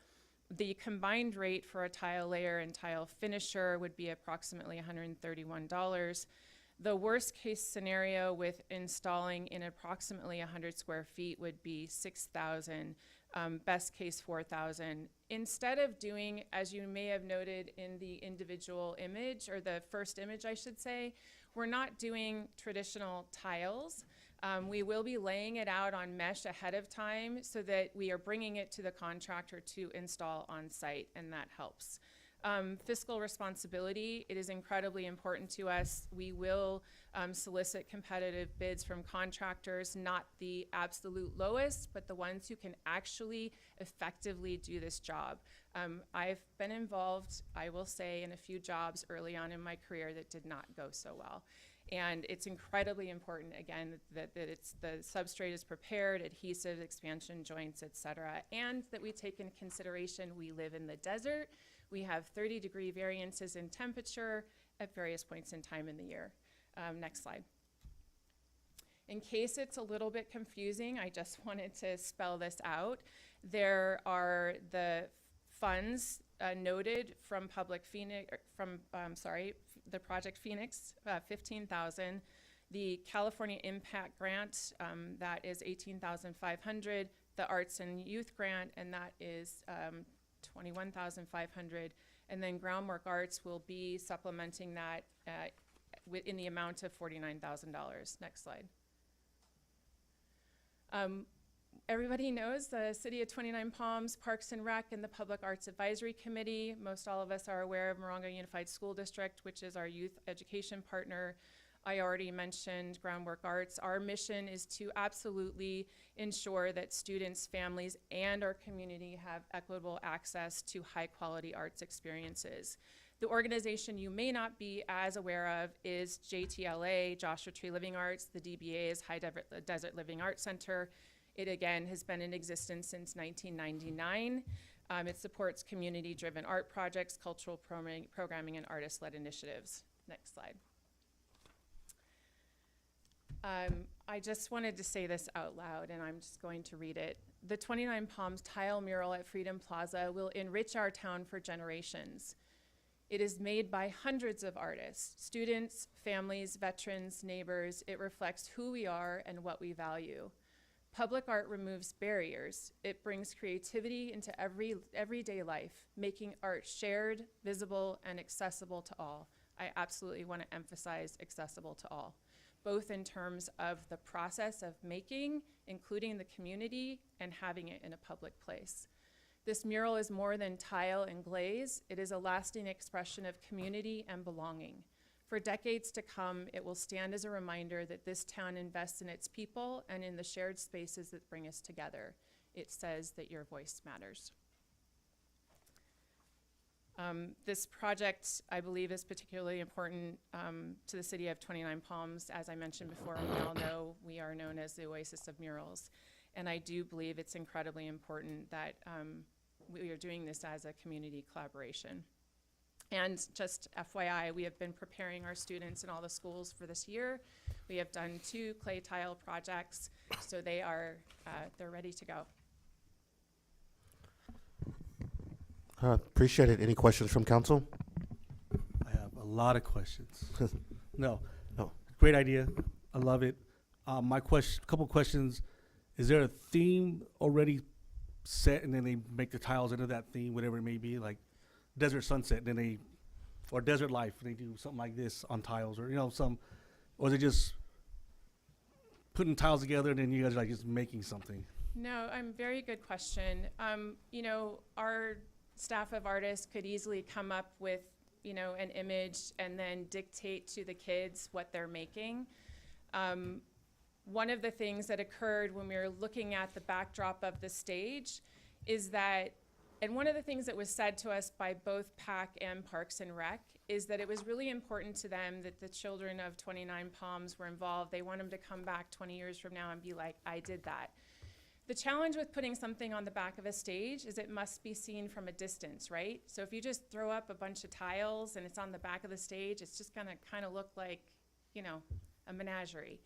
The combined rate for a tile layer and tile finisher would be approximately $131. The worst case scenario with installing in approximately 100 square feet would be $6,000. Best case $4,000. Instead of doing, as you may have noted in the individual image, or the first image I should say, we're not doing traditional tiles. We will be laying it out on mesh ahead of time so that we are bringing it to the contractor to install on site, and that helps. Fiscal responsibility, it is incredibly important to us. We will solicit competitive bids from contractors, not the absolute lowest, but the ones who can actually effectively do this job. I've been involved, I will say, in a few jobs early on in my career that did not go so well. And it's incredibly important, again, that the substrate is prepared, adhesive, expansion joints, et cetera, and that we take into consideration we live in the desert. We have 30-degree variances in temperature at various points in time in the year. Next slide. In case it's a little bit confusing, I just wanted to spell this out. There are the funds noted from Public Phoenix, the Project Phoenix, $15,000. The California Impact Grant, that is $18,500. The Arts and Youth Grant, and that is $21,500. And then Groundwork Arts will be supplementing that in the amount of $49,000. Next slide. Everybody knows the City of 29 Palms, Parks and Rec, and the Public Arts Advisory Committee. Most all of us are aware of Morongo Unified School District, which is our youth education partner. I already mentioned Groundwork Arts. Our mission is to absolutely ensure that students, families, and our community have equitable access to high-quality arts experiences. The organization you may not be as aware of is JTLA, Joshua Tree Living Arts. The DBA is High Desert Living Arts Center. It, again, has been in existence since 1999. It supports community-driven art projects, cultural programming, and artist-led initiatives. Next slide. I just wanted to say this out loud, and I'm just going to read it. The 29 Palms tile mural at Freedom Plaza will enrich our town for generations. It is made by hundreds of artists, students, families, veterans, neighbors. It reflects who we are and what we value. Public art removes barriers. It brings creativity into everyday life, making art shared, visible, and accessible to all. I absolutely want to emphasize accessible to all, both in terms of the process of making, including the community, and having it in a public place. This mural is more than tile and glaze. It is a lasting expression of community and belonging. For decades to come, it will stand as a reminder that this town invests in its people and in the shared spaces that bring us together. It says that your voice matters. This project, I believe, is particularly important to the city of 29 Palms. As I mentioned before, we all know we are known as the Oasis of Murals. And I do believe it's incredibly important that we are doing this as a community collaboration. And just FYI, we have been preparing our students in all the schools for this year. We have done 2 clay tile projects, so they're ready to go. Appreciate it. Any questions from council? I have a lot of questions. No. No. Great idea. I love it. My couple questions. Is there a theme already set and then they make the tiles into that theme, whatever it may be, like Desert Sunset, then or Desert Life, they do something like this on tiles, or, or is it just putting tiles together and then you guys are like just making something? No, very good question. Our staff of artists could easily come up with, an image and then dictate to the kids what they're making. One of the things that occurred when we were looking at the backdrop of the stage is that, and one of the things that was said to us by both PAC and Parks and Rec, is that it was really important to them that the children of 29 Palms were involved. They want them to come back 20 years from now and be like, I did that. The challenge with putting something on the back of a stage is it must be seen from a distance, right? So if you just throw up a bunch of tiles and it's on the back of the stage, it's just gonna kind of look like, a menagerie.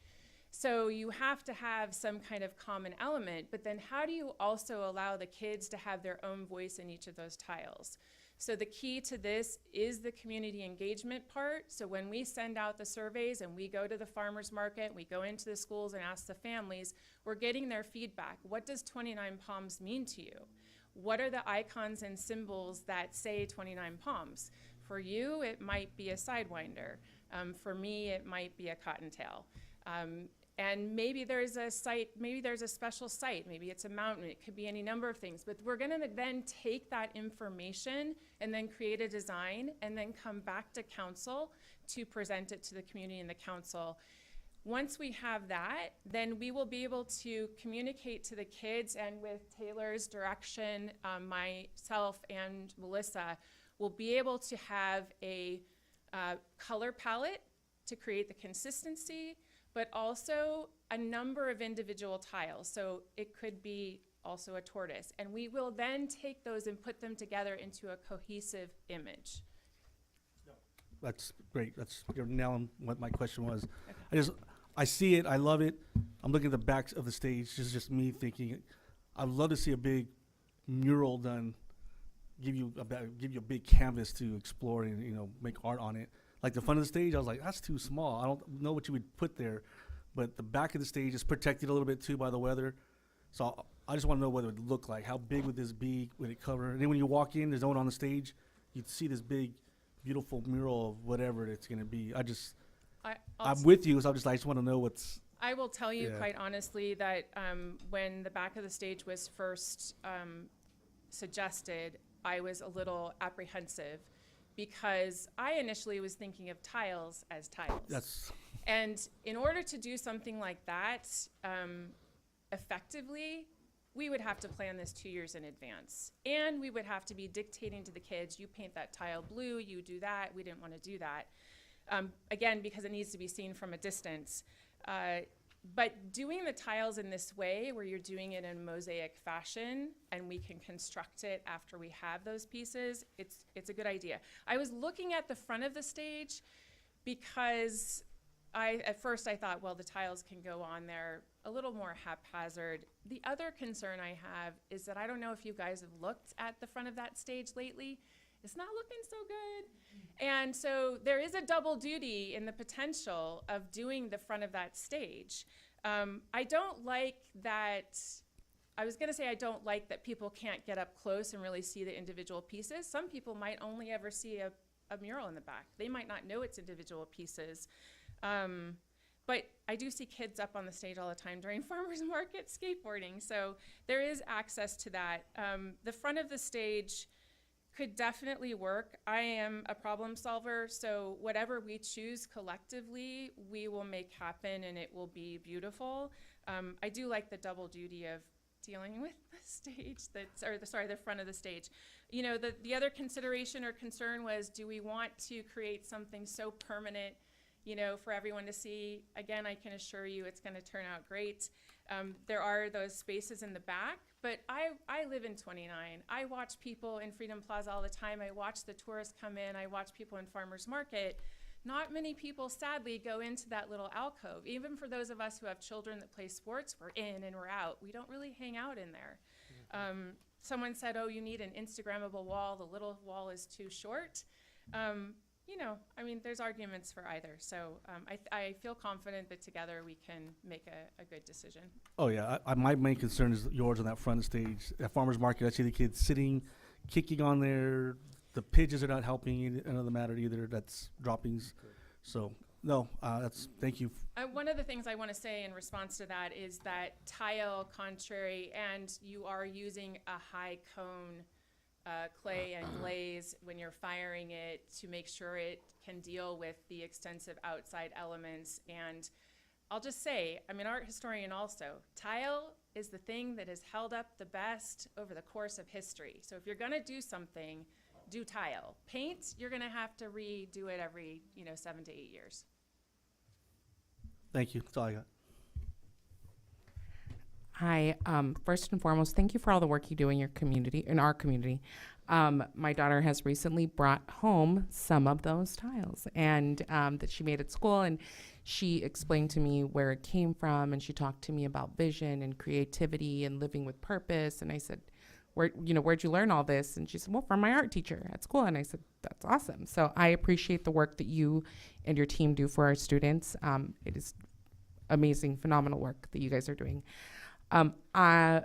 So you have to have some kind of common element, but then how do you also allow the kids to have their own voice in each of those tiles? So the key to this is the community engagement part. So when we send out the surveys and we go to the farmers market, we go into the schools and ask the families, we're getting their feedback. What does 29 Palms mean to you? What are the icons and symbols that say 29 Palms? For you, it might be a sidewinder. For me, it might be a cottontail. And maybe there's a site, maybe there's a special site, maybe it's a mountain, it could be any number of things, but we're gonna then take that information and then create a design and then come back to council to present it to the community and the council. Once we have that, then we will be able to communicate to the kids, and with Taylor's direction, myself and Melissa will be able to have a color palette to create the consistency, but also a number of individual tiles. So it could be also a tortoise. And we will then take those and put them together into a cohesive image. That's great. You're nailing what my question was. Okay. I see it, I love it. I'm looking at the backs of the stage. This is just me thinking, I'd love to see a big mural done, give you a big canvas to explore and, make art on it. Like the front of the stage, I was like, that's too small. I don't know what you would put there. But the back of the stage is protected a little bit too by the weather. So I just want to know what it would look like. How big would this be? Would it cover? And then when you walk in, there's no one on the stage. You'd see this big, beautiful mural of whatever it's going to be. I'm with you, so I just want to know what's. I will tell you quite honestly that when the back of the stage was first suggested, I was a little apprehensive, because I initially was thinking of tiles as tiles. And in order to do something like that effectively, we would have to plan this 2 years in advance. And we would have to be dictating to the kids, you paint that tile blue, you do that. We didn't want to do that. Again, because it needs to be seen from a distance. But doing the tiles in this way, where you're doing it in a mosaic fashion, and we can construct it after we have those pieces, it's a good idea. I was looking at the front of the stage because at first I thought, well, the tiles can go on there a little more haphazard. The other concern I have is that I don't know if you guys have looked at the front of that stage lately. It's not looking so good. And so there is a double duty in the potential of doing the front of that stage. I don't like that, I was gonna say I don't like that people can't get up close and really see the individual pieces. Some people might only ever see a a mural in the back. They might not know it's individual pieces. But I do see kids up on the stage all the time during farmers market skateboarding. So there is access to that. The front of the stage could definitely work. I am a problem solver, so whatever we choose collectively, we will make happen and it will be beautiful. I do like the double duty of dealing with the stage the front of the stage. You know, the other consideration or concern was, do we want to create something so permanent, you know, for everyone to see? Again, I can assure you it's going to turn out great. There are those spaces in the back, but I live in 29. I watch people in Freedom Plaza all the time. I watch the tourists come in. I watch people in Farmers Market. Not many people, sadly, go into that little alcove. Even for those of us who have children that play sports, we're in and we're out. We don't really hang out in there. Someone said, oh, you need an Instagrammable wall. The little wall is too short. You know, I mean, there's arguments for either. So I feel confident that together we can make a good decision. Oh yeah, my main concern is yours on that front stage. At farmers market, I see the kids sitting, kicking on there. The pitches are not helping another matter either. That's droppings. So no, thank you. One of the things I want to say in response to that is that tile, contrary, and you are using a high cone clay and glaze when you're firing it to make sure it can deal with the extensive outside elements. And I'll just say, I'm an art historian also. Tile is the thing that has held up the best over the course of history. So if you're going to do something, do tile. Paint, you're going to have to redo it every 7 to 8 years. Thank you. That's all I got. Hi. First and foremost, thank you for all the work you do in your community, in our community. My daughter has recently brought home some of those tiles and that she made at school, and she explained to me where it came from, and she talked to me about vision and creativity and living with purpose. And I said, where'd you learn all this? And she said, well, from my art teacher at school. And I said, that's awesome. So I appreciate the work that you and your team do for our students. It is amazing, phenomenal work that you guys are doing. As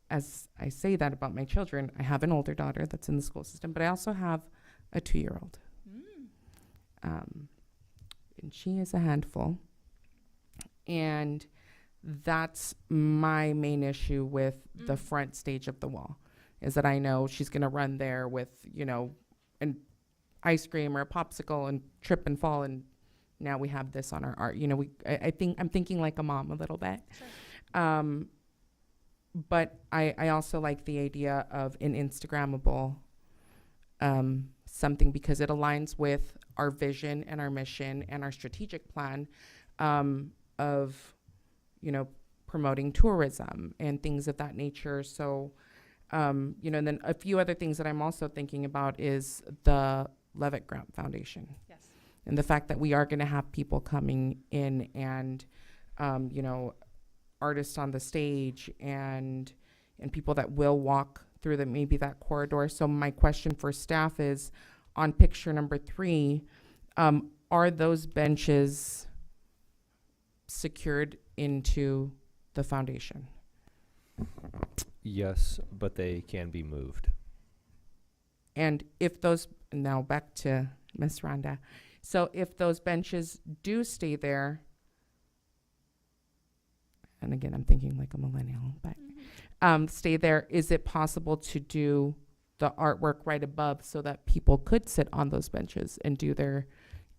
I say that about my children, I have an older daughter that's in the school system, but I also have a 2-year-old. And she is a handful. And that's my main issue with the front stage of the wall, is that I know she's going to run there with, an ice cream or a popsicle and trip and fall. And now we have this on our art. I'm thinking like a mom a little bit. Sure. But I also like the idea of an Instagrammable something, because it aligns with our vision and our mission and our strategic plan of, promoting tourism and things of that nature. So, and then a few other things that I'm also thinking about is the Levitt Grant Foundation. Yes. And the fact that we are going to have people coming in and, artists on the stage and people that will walk through that corridor. So my question for staff is, on picture number 3, are those benches secured into the foundation? Yes, but they can be moved. And if those, now back to Ms. Rhonda, so if those benches do stay there, and again, I'm thinking like a millennial, but stay there, is it possible to do the artwork right above so that people could sit on those benches and do their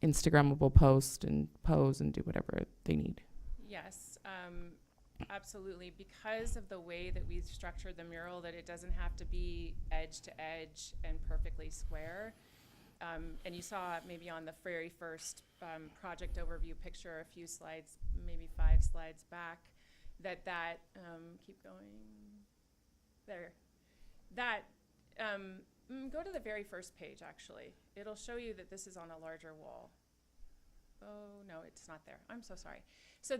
Instagrammable post and pose and do whatever they need? Yes, absolutely. Because of the way that we've structured the mural, that it doesn't have to be edge to edge and perfectly square. And you saw maybe on the very first project overview picture, a few slides, maybe 5 slides back, that keep going there, that go to the very first page. Actually, it'll show you that this is on a larger wall. Oh no, it's not there. I'm so sorry. So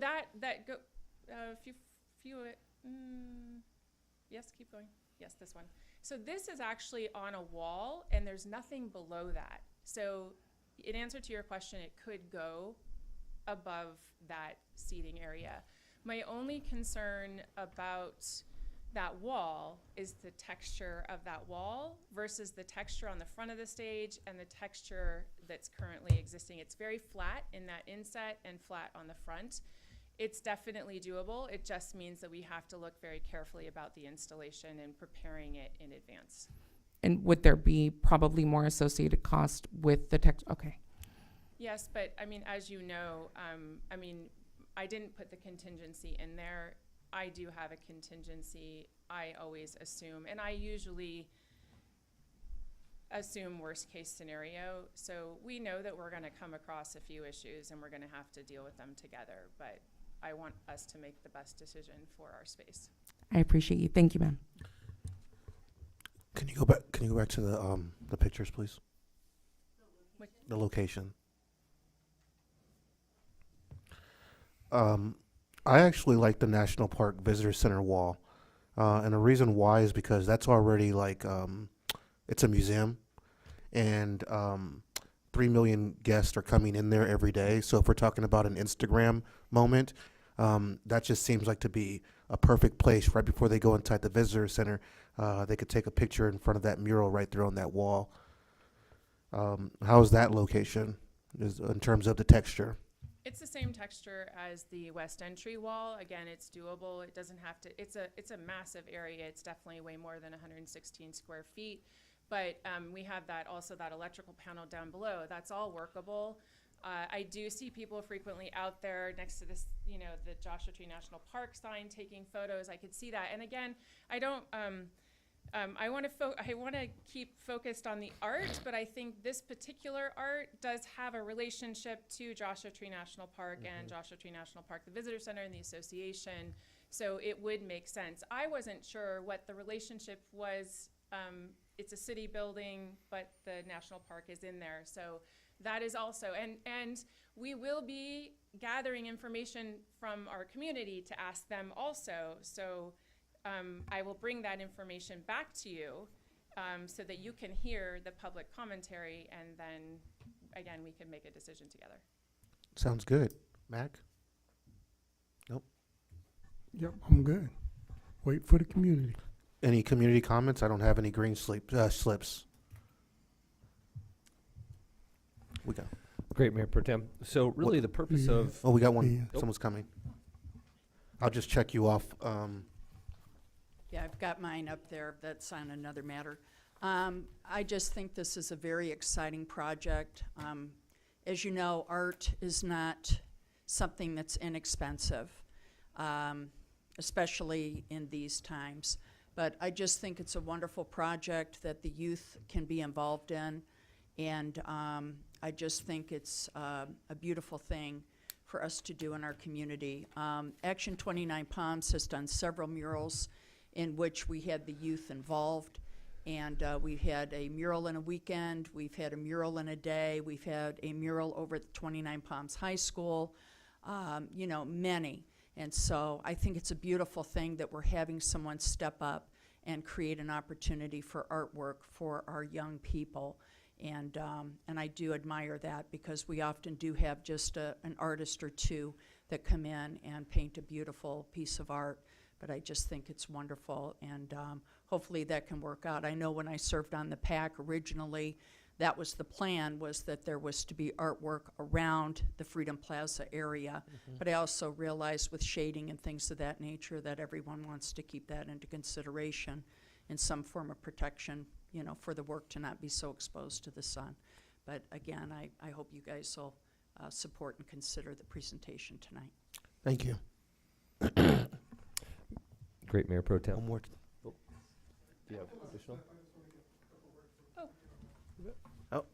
yes, keep going. Yes, this one. So this is actually on a wall, and there's nothing below that. So in answer to your question, it could go above that seating area. My only concern about that wall is the texture of that wall versus the texture on the front of the stage and the texture that's currently existing. It's very flat in that inset and flat on the front. It's definitely doable. It just means that we have to look very carefully about the installation and preparing it in advance. And would there be probably more associated cost with the text? Okay. Yes, but I mean, as you know, I didn't put the contingency in there. I do have a contingency. I always assume, and I usually assume worst case scenario. So we know that we're gonna come across a few issues and we're gonna have to deal with them together, but I want us to make the best decision for our space. I appreciate you. Thank you, ma'am. Can you go back to the pictures, please? The location. I actually like the National Park Visitor Center wall, and the reason why is because that's already like it's a museum, and 3 million guests are coming in there every day. So if we're talking about an Instagram moment, that just seems like to be a perfect place right before they go inside the visitor center. They could take a picture in front of that mural right there on that wall. How's that location in terms of the texture? It's the same texture as the west entry wall. Again, it's doable. It doesn't have to, it's a massive area. It's definitely way more than 116 square feet. But we have that electrical panel down below. That's all workable. I do see people frequently out there next to this, the Joshua Tree National Park sign taking photos. I could see that. And again, I don't, I want to keep focused on the art, but I think this particular art does have a relationship to Joshua Tree National Park and Joshua Tree National Park, the Visitor Center and the association. So it would make sense. I wasn't sure what the relationship was. It's a city building, but the national park is in there. So that is also, and we will be gathering information from our community to ask them also. So I will bring that information back to you so that you can hear the public commentary, and then again, we can make a decision together. Sounds good. Mac? Nope. Yep, I'm good. Wait for the community. Any community comments? I don't have any green slips. We go. Great, Mayor Pro Tem. So really the purpose of... Oh, we got one. Yeah. Nope. Someone's coming. I'll just check you off. Yeah, I've got mine up there. That's on another matter. I just think this is a very exciting project. As you know, art is not something that's inexpensive, especially in these times. But I just think it's a wonderful project that the youth can be involved in. And I just think it's a beautiful thing for us to do in our community. Action 29 Palms has done several murals in which we had the youth involved. And we've had a mural in a weekend, we've had a mural in a day, we've had a mural over at the 29 Palms High School, many. And so I think it's a beautiful thing that we're having someone step up and create an opportunity for artwork for our young people. And I do admire that, because we often do have just an artist or two that come in and paint a beautiful piece of art. But I just think it's wonderful, and hopefully that can work out. I know when I served on the PAC originally, that was the plan, was that there was to be artwork around the Freedom Plaza area. But I also realized with shading and things of that nature that everyone wants to keep that into consideration in some form of protection, for the work to not be so exposed to the sun. But again, I hope you guys will support and consider the presentation tonight. Thank you. Great, Mayor Pro Tem. One more. Do you have additional? Oh.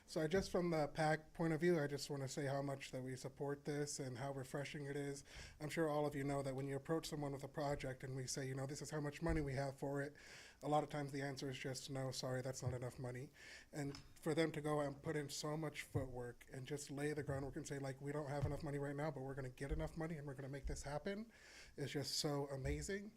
So just from the PAC point of view, I just want to say how much that we support this and how refreshing it is. I'm sure all of you know that when you approach someone with a project and we say, this is how much money we have for it, a lot of times the answer is just no, sorry, that's not enough money. And for them to go and put in so much footwork and just lay the groundwork and say, like, we don't have enough money right now, but we're going to get enough money and we're going to make this happen, is just so amazing.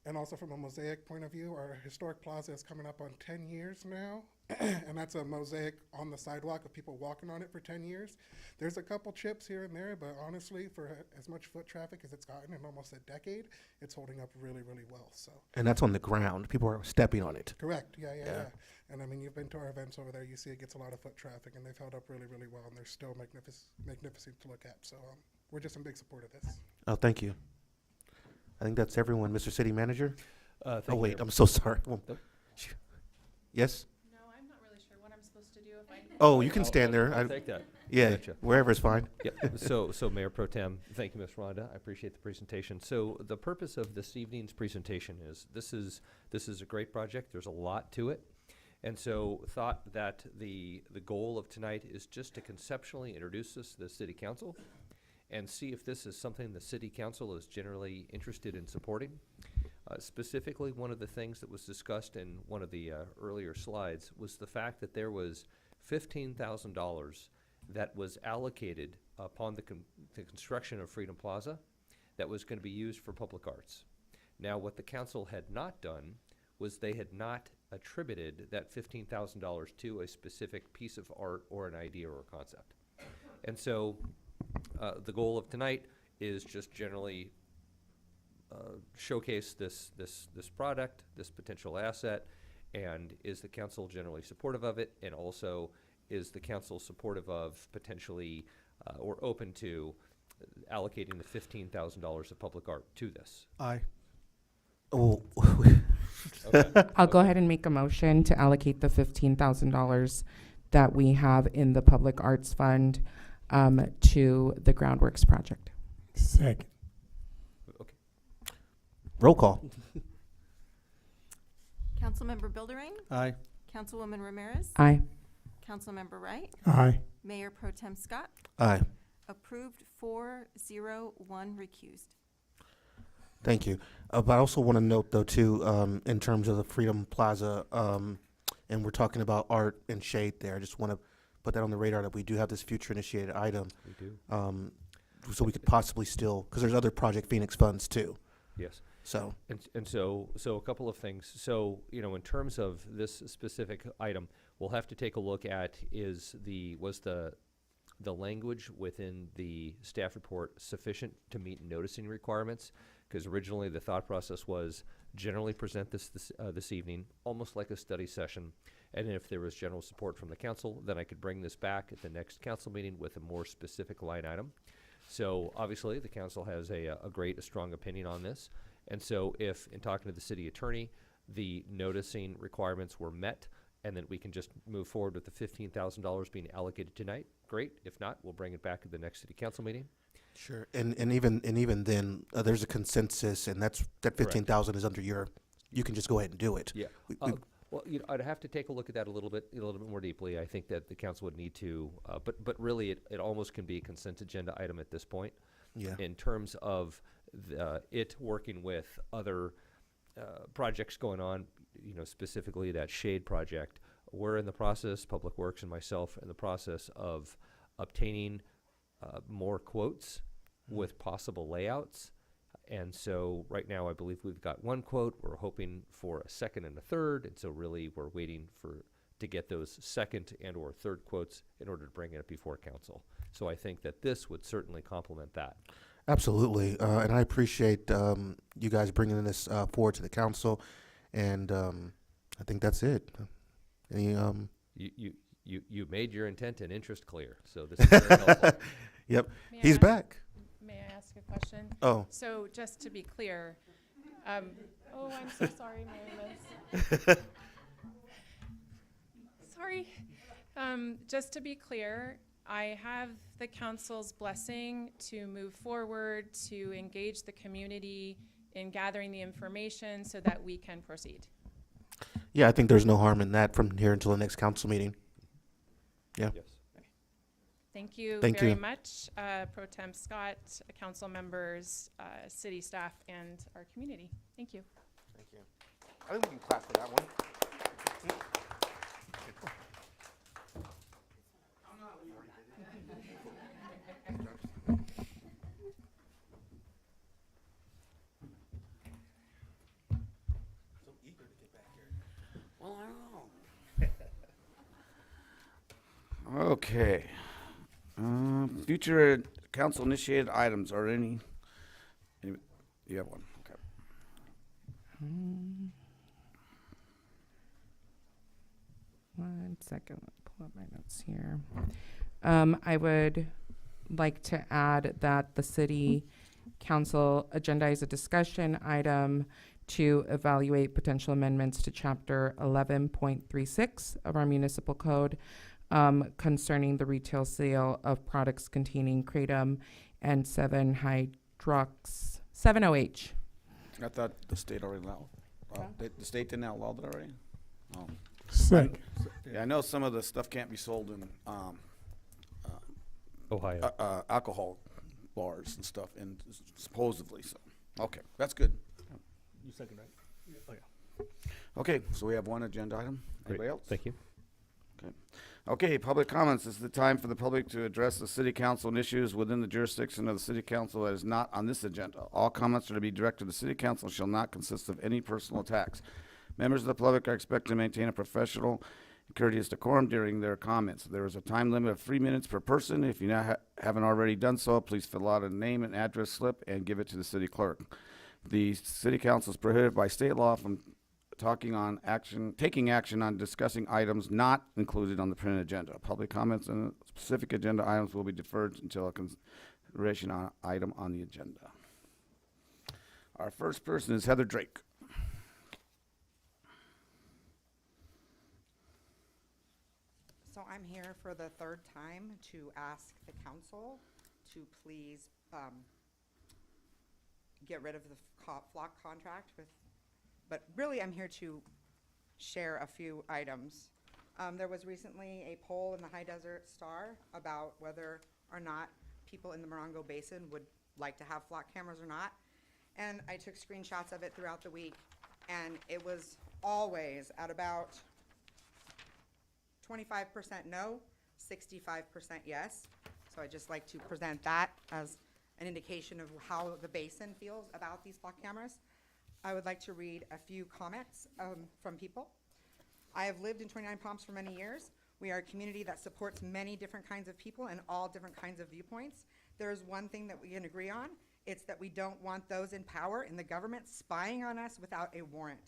And also from a mosaic point of view, our historic plaza is coming up on 10 years now. and that's a mosaic on the sidewalk of people walking on it for 10 years. There's a couple chips here and there, but honestly, for as much foot traffic as it's gotten in almost a decade, it's holding up really, really well. So. And that's on the ground. People are stepping on it. Correct. Yeah. Yeah. And I mean, you've been to our events over there. You see, it gets a lot of foot traffic, and they've held up really, really well, and they're still magnificent to look at. So we're just in big support of this. Oh, thank you. I think that's everyone, Mr. City Manager. Thank Oh you, wait, Mayor. I'm so sorry. Yes. No, I'm not really sure what I'm supposed to do if I. Oh, you can stand there. I'll take that. Yeah, Gotcha. wherever is fine. Yeah. So Mayor Pro Tem, thank you, Ms. Rhonda. I appreciate the presentation. So the purpose of this evening's presentation is this is a great project. There's a lot to it. And so thought that the goal of tonight is just to conceptually introduce this to the City Council and see if this is something the City Council is generally interested in supporting. Specifically, one of the things that was discussed in one of the earlier slides was the fact that there was $15,000 that was allocated upon the construction of Freedom Plaza that was going to be used for public arts. Now, what the council had not done was they had not attributed that $15,000 to a specific piece of art or an idea or a concept. And so the goal of tonight is just generally showcase this product, this potential asset, and is the council generally supportive of it, and also is the council supportive of potentially or open to allocating the $15,000 of public art to this? Aye. Oh, Okay. I'll go ahead and make a motion to allocate the $15,000 that we have in the Public Arts Fund to the Groundworks project. Second. roll call. Councilmember Bilderrain, Aye. Councilwoman Ramirez, Aye. Councilmember Wright, Aye. Mayor Pro Tem Scott. Aye. Approved 4-0, 1 recused. Thank you. But I also want to note, though, too, in terms of the Freedom Plaza, and we're talking about art and shade there. I just want to put that on the radar that we do have this future initiated item. We do. So we could possibly still, because there's other Project Phoenix funds too. Yes. So And so a couple of things. So, in terms of this specific item, we'll have to take a look at was the language within the staff report sufficient to meet noticing requirements? Because originally the thought process was generally present this evening, almost like a study session. And if there was general support from the council, then I could bring this back at the next council meeting with a more specific line item. So obviously the council has a strong opinion on this. And so if, in talking to the city attorney, the noticing requirements were met, and then we can just move forward with the $15,000 being allocated tonight, great. If not, we'll bring it back at the next city council meeting. sure, and even then, there's a consensus, and that 15,000 is under your. You can just go ahead and do it. Yeah. Well, I'd have to take a look at that a little bit more deeply. I think that the council would need to, but really, it almost can be a consent agenda item at this point. Yeah. In terms of it working with other projects going on, specifically that shade project, we're in the process, Public Works and myself, in the process of obtaining more quotes with possible layouts. And so right now, I believe we've got one quote. We're hoping for a second and a third. And so really, we're waiting to get those second and or third quotes in order to bring it before council. So I think that this would certainly complement that. Absolutely, and I appreciate you guys bringing this forward to the council, and I think that's it. Any You made your intent and interest clear, so this is very helpful. Yep, May I he's ask- back. May I ask a question? Oh. So just to be clear, oh, I'm so sorry, Mary Liz. Sorry. Just to be clear, I have the council's blessing to move forward, to engage the community in gathering the information so that we can proceed. Yeah, I think there's no harm in that from here until the next council meeting. Yeah. Yes. Thank you Thank very you. much, Pro Tem Scott, council members, city staff, and our community. Thank you. Thank you. I think we can clap for that one. Well, I don't know. Okay. Future council initiated items or any, you have one, okay. One second, let me pull up my notes here. I would like to add that the city council agendize a discussion item to evaluate potential amendments to chapter 11.36 of our municipal code concerning the retail sale of products containing kratom and 7-hydrox 7-OH. I thought the state already allowed, the state didn't outlaw that already? Oh. Second. Yeah, I know some of the stuff can't be sold in, Ohio. alcohol bars and stuff, and supposedly so. Okay, that's good. You second, right? Oh, yeah. Okay, so we have one agenda item. Great. Anybody else? Thank you. Okay, public comments. This is the time for the public to address the city council on issues within the jurisdiction of the city council that is not on this agenda. All comments are to be directed to the city council, shall not consist of any personal attacks. Members of the public are expected to maintain a professional and courteous decorum during their comments. There is a time limit of 3 minutes per person. If you haven't already done so, please fill out a name and address slip and give it to the city clerk. The city council is prohibited by state law from taking action on discussing items not included on the printed agenda. Public comments on specific agenda items will be deferred until a consideration item on the agenda. Our first person is Heather Drake. So I'm here for the third time to ask the council to please get rid of the flock contract but really I'm here to share a few items. There was recently a poll in the High Desert Star about whether or not people in the Morongo Basin would like to have flock cameras or not. And I took screenshots of it throughout the week, and it was always at about 25% no, 65% yes. So I just like to present that as an indication of how the basin feels about these flock cameras. I would like to read a few comments from people. I have lived in 29 Palms for many years. We are a community that supports many different kinds of people and all different kinds of viewpoints. There is one thing that we can agree on. It's that we don't want those in power in the government spying on us without a warrant.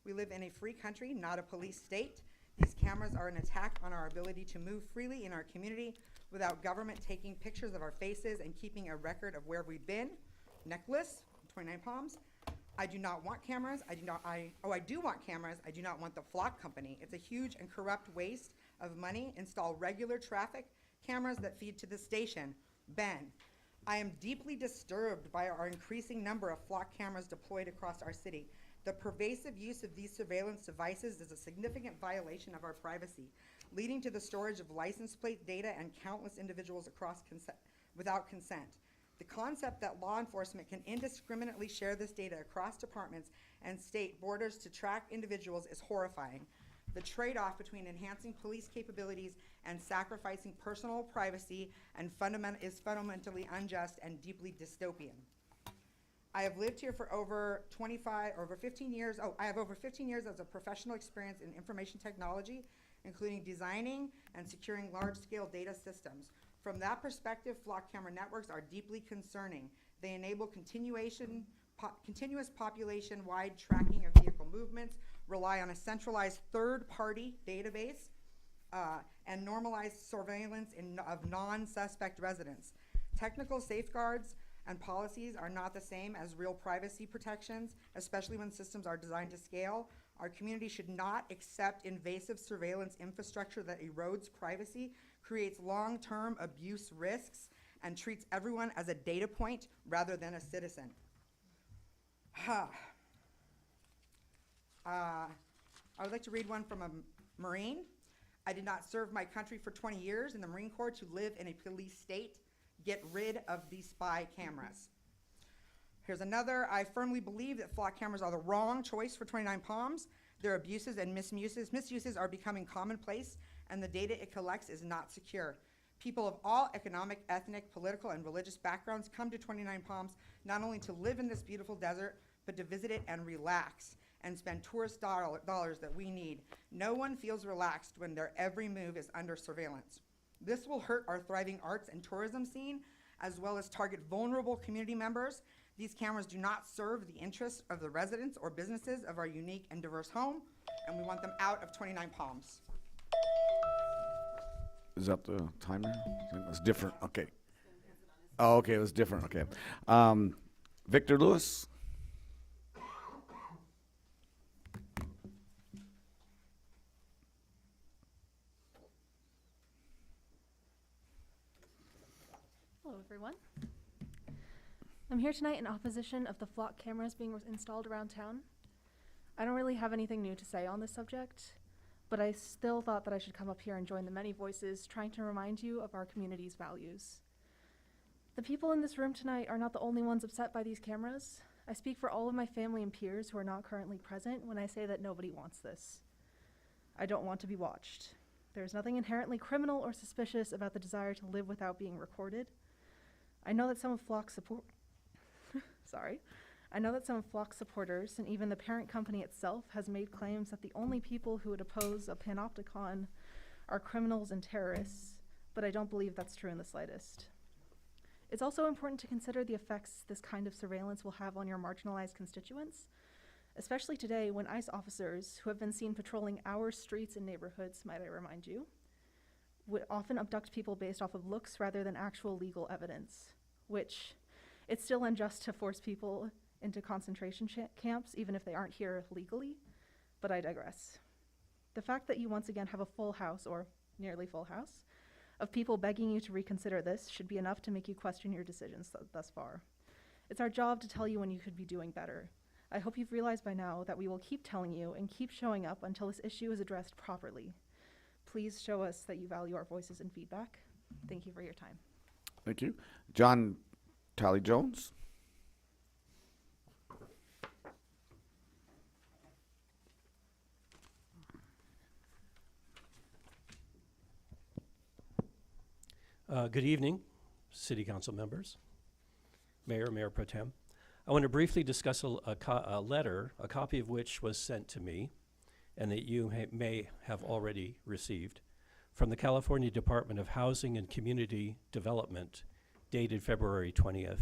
We live in a free country, not a police state. These cameras are an attack on our ability to move freely in our community without government taking pictures of our faces and keeping a record of where we've been. Necklace, 29 Palms. I do not want cameras. I do want cameras. I do not want the flock company. It's a huge and corrupt waste of money. Install regular traffic cameras that feed to the station. Ben. I am deeply disturbed by our increasing number of flock cameras deployed across our city. The pervasive use of these surveillance devices is a significant violation of our privacy, leading to the storage of license plate data and countless individuals without consent. The concept that law enforcement can indiscriminately share this data across departments and state borders to track individuals is horrifying. The trade-off between enhancing police capabilities and sacrificing personal privacy is fundamentally unjust and deeply dystopian. I have lived here for over 15 years. I have over 15 years as a professional experience in information technology, including designing and securing large-scale data systems. From that perspective, flock camera networks are deeply concerning. They enable continuous population-wide tracking of vehicle movements, rely on a centralized third-party database, and normalize surveillance of non-suspect residents. Technical safeguards and policies are not the same as real privacy protections, especially when systems are designed to scale. Our community should not accept invasive surveillance infrastructure that erodes privacy, creates long-term abuse risks, and treats everyone as a data point rather than a citizen. I would like to read one from a Marine. I did not serve my country for 20 years in the Marine Corps to live in a police state. Get rid of these spy cameras. Here's another. I firmly believe that flock cameras are the wrong choice for 29 Palms. Their abuses and misuses are becoming commonplace, and the data it collects is not secure. People of all economic, ethnic, political, and religious backgrounds come to 29 Palms not only to live in this beautiful desert, but to visit it and relax and spend tourist dollars that we need. No one feels relaxed when their every move is under surveillance. This will hurt our thriving arts and tourism scene, as well as target vulnerable community members. These cameras do not serve the interests of the residents or businesses of our unique and diverse home, and we want them out of 29 Palms. Is that the timer? It's different. Okay. Oh, okay. It was different. Okay. Victor Lewis. Hello, everyone. I'm here tonight in opposition of the flock cameras being installed around town. I don't really have anything new to say on this subject, but I still thought that I should come up here and join the many voices trying to remind you of our community's values. The people in this room tonight are not the only ones upset by these cameras. I speak for all of my family and peers who are not currently present when I say that nobody wants this. I don't want to be watched. There is nothing inherently criminal or suspicious about the desire to live without being recorded. I know that some of Flock's supporters and even the parent company itself has made claims that the only people who would oppose a panopticon are criminals and terrorists, but I don't believe that's true in the slightest. It's also important to consider the effects this kind of surveillance will have on your marginalized constituents, especially today when ICE officers who have been seen patrolling our streets and neighborhoods, might I remind you, would often abduct people based off of looks rather than actual legal evidence, which it's still unjust to force people into concentration camps even if they aren't here legally, but I digress. The fact that you once again have a full house, or nearly full house, of people begging you to reconsider this should be enough to make you question your decisions thus far. It's our job to tell you when you could be doing better. I hope you've realized by now that we will keep telling you and keep showing up until this issue is addressed properly. Please show us that you value our voices and feedback. Thank you for your time. Thank you. John Tally Jones. Good evening, City Council members, Mayor Pro Tem. I want to briefly discuss a letter, a copy of which was sent to me and that you may have already received, from the California Department of Housing and Community Development, dated February 20th.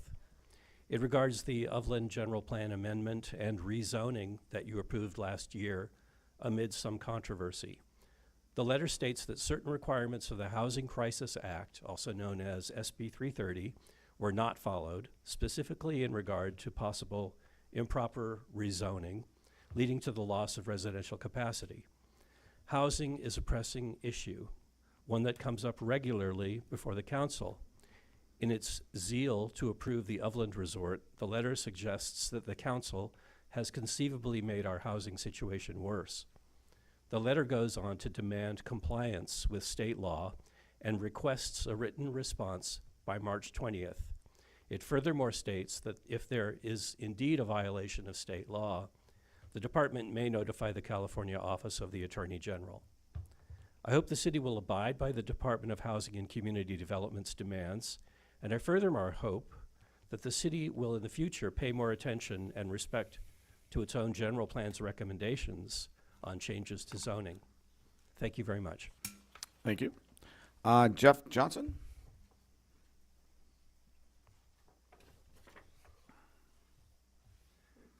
It regards the Upland General Plan amendment and rezoning that you approved last year amid some controversy. The letter states that certain requirements of the Housing Crisis Act, also known as SB 330, were not followed, specifically in regard to possible improper rezoning, leading to the loss of residential capacity. Housing is a pressing issue, one that comes up regularly before the council. In its zeal to approve the Upland Resort, the letter suggests that the council has conceivably made our housing situation worse. The letter goes on to demand compliance with state law and requests a written response by March 20th. It furthermore states that if there is indeed a violation of state law, the department may notify the California Office of the Attorney General. I hope the city will abide by the Department of Housing and Community Development's demands, and I furthermore hope that the city will in the future pay more attention and respect to its own general plan's recommendations on changes to zoning. Thank you very much. Thank you. Jeff Johnson.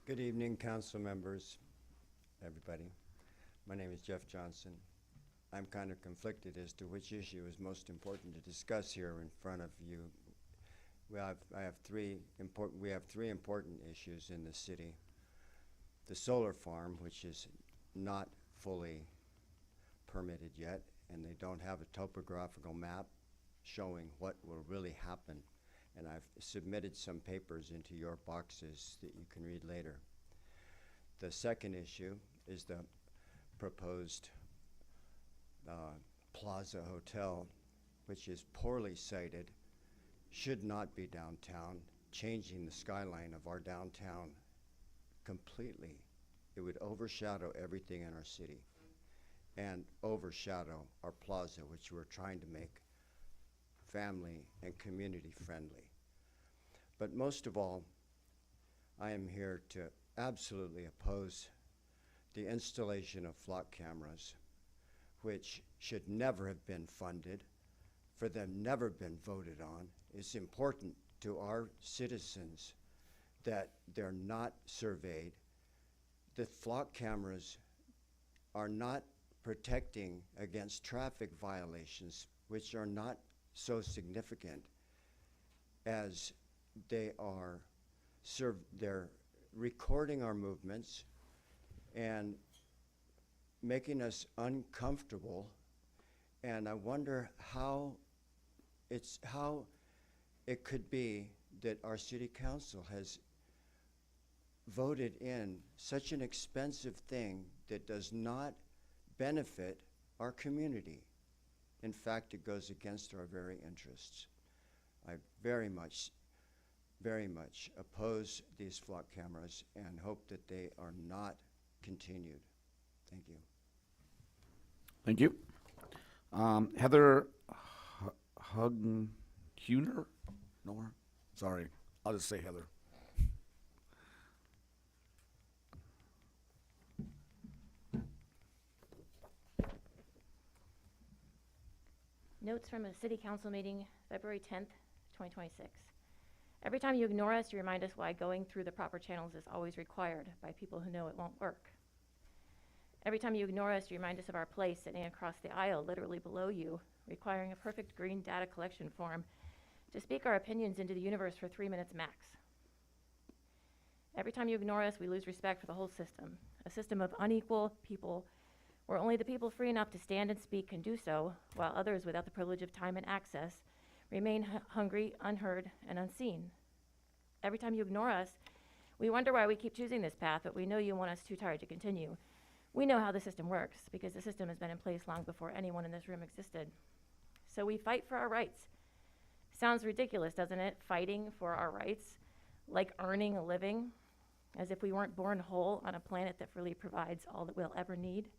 Good evening, council members, everybody. My name is Jeff Johnson. I'm kind of conflicted as to which issue is most important to discuss here in front of you. We have three important issues in the city. The solar farm, which is not fully permitted yet, and they don't have a topographical map showing what will really happen. And I've submitted some papers into your boxes that you can read later. The second issue is the proposed Plaza Hotel, which is poorly sited, should not be downtown, changing the skyline of our downtown completely. It would overshadow everything in our city and overshadow our plaza, which we're trying to make family and community friendly. But most of all, I am here to absolutely oppose the installation of flock cameras, which should never have been funded for them never been voted on. It's important to our citizens that they're not surveyed. The flock cameras are not protecting against traffic violations, which are not so significant as they are they're recording our movements and making us uncomfortable. And I wonder how it could be that our city council has voted in such an expensive thing that does not benefit our community. In fact, it goes against our very interests. I very much oppose these flock cameras and hope that they are not continued. Thank you. Thank you. Heather Hugner? Nor? Sorry, I'll just say Heather. Notes from a city council meeting, February 10th, 2026. Every time you ignore us, you remind us why going through the proper channels is always required by people who know it won't work. Every time you ignore us, you remind us of our place sitting across the aisle, literally below you, requiring a perfect green data collection form to speak our opinions into the universe for 3 minutes max. Every time you ignore us, we lose respect for the whole system, a system of unequal people where only the people free enough to stand and speak can do so, while others without the privilege of time and access remain hungry, unheard, and unseen. Every time you ignore us, we wonder why we keep choosing this path, but we know you want us too tired to continue. We know how the system works, because the system has been in place long before anyone in this room existed. So we fight for our rights. Sounds ridiculous, doesn't it? Fighting for our rights, like earning a living, as if we weren't born whole on a planet that freely provides all that we'll ever need.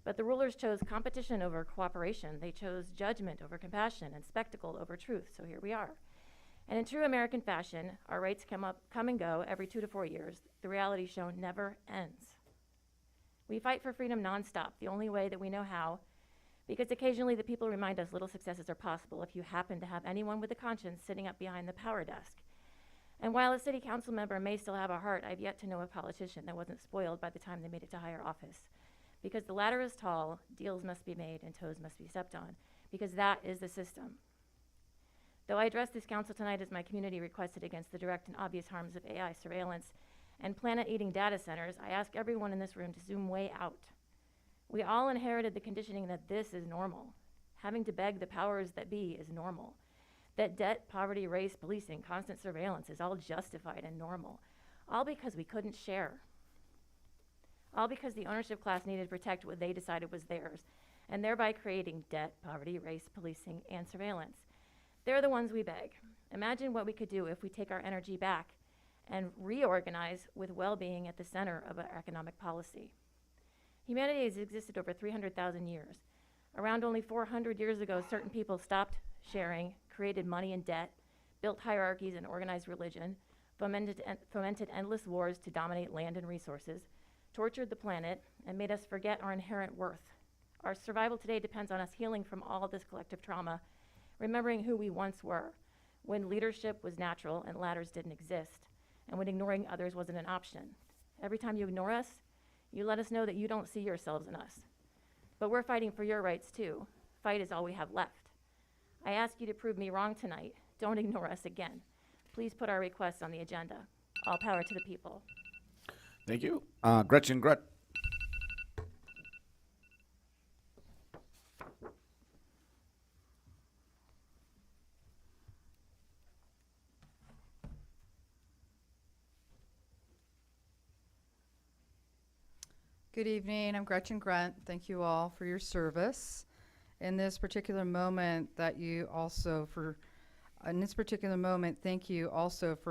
But the rulers chose competition over cooperation. They chose judgment over compassion and spectacle over truth, so here we are. And in true American fashion, our rights come and go every 2 to 4 years. The reality show never ends. We fight for freedom nonstop, the only way that we know how, because occasionally the people remind us little successes are possible if you happen to have anyone with a conscience sitting up behind the power desk. And while a city council member may still have a heart, I've yet to know a politician that wasn't spoiled by the time they made it to higher office. Because the ladder is tall, deals must be made, and toes must be stepped on, because that is the system. Though I address this council tonight as my community requested against the direct and obvious harms of AI surveillance and planet-eating data centers, I ask everyone in this room to zoom way out. We all inherited the conditioning that this is normal. Having to beg the powers that be is normal. That debt, poverty, race, policing, constant surveillance is all justified and normal. All because we couldn't share. All because the ownership class needed to protect what they decided was theirs, and thereby creating debt, poverty, race, policing, and surveillance. They're the ones we beg. Imagine what we could do if we take our energy back and reorganize with well-being at the center of our economic policy. Humanity has existed over 300,000 years. Around only 400 years ago, certain people stopped sharing, created money and debt, built hierarchies and organized religion, fomented endless wars to dominate land and resources, tortured the planet, and made us forget our inherent worth. Our survival today depends on us healing from all of this collective trauma, remembering who we once were, when leadership was natural and ladders didn't exist, and when ignoring others wasn't an option. Every time you ignore us, you let us know that you don't see yourselves in us. But we're fighting for your rights too. Fight is all we have left. I ask you to prove me wrong tonight. Don't ignore us again. Please put our requests on the agenda. All power to the people. Thank you. Gretchen Grutt. Good evening. I'm Gretchen Grunt. Thank you all for your service. In this particular moment, thank you also for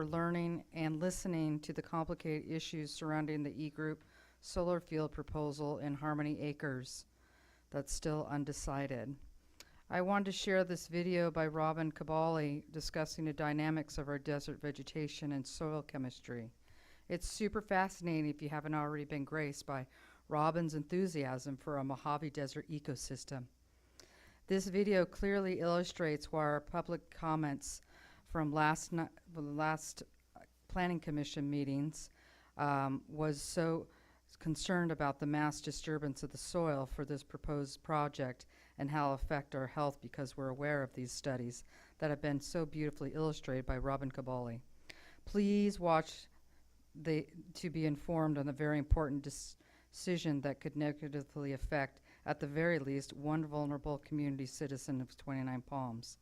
learning and listening to the complicated issues surrounding the E-Group solar field proposal in Harmony Acres that's still undecided. I wanted to share this video by Robin Cabali discussing the dynamics of our desert vegetation and soil chemistry. It's super fascinating if you haven't already been graced by Robin's enthusiasm for a Mojave Desert ecosystem. This video clearly illustrates why our public comments from last Planning Commission meetings was so concerned about the mass disturbance of the soil for this proposed project and how it'll affect our health, because we're aware of these studies that have been so beautifully illustrated by Robin Cabali. Please watch to be informed on the very important decision that could negatively affect, at the very least, one vulnerable community citizen of 29 Palms.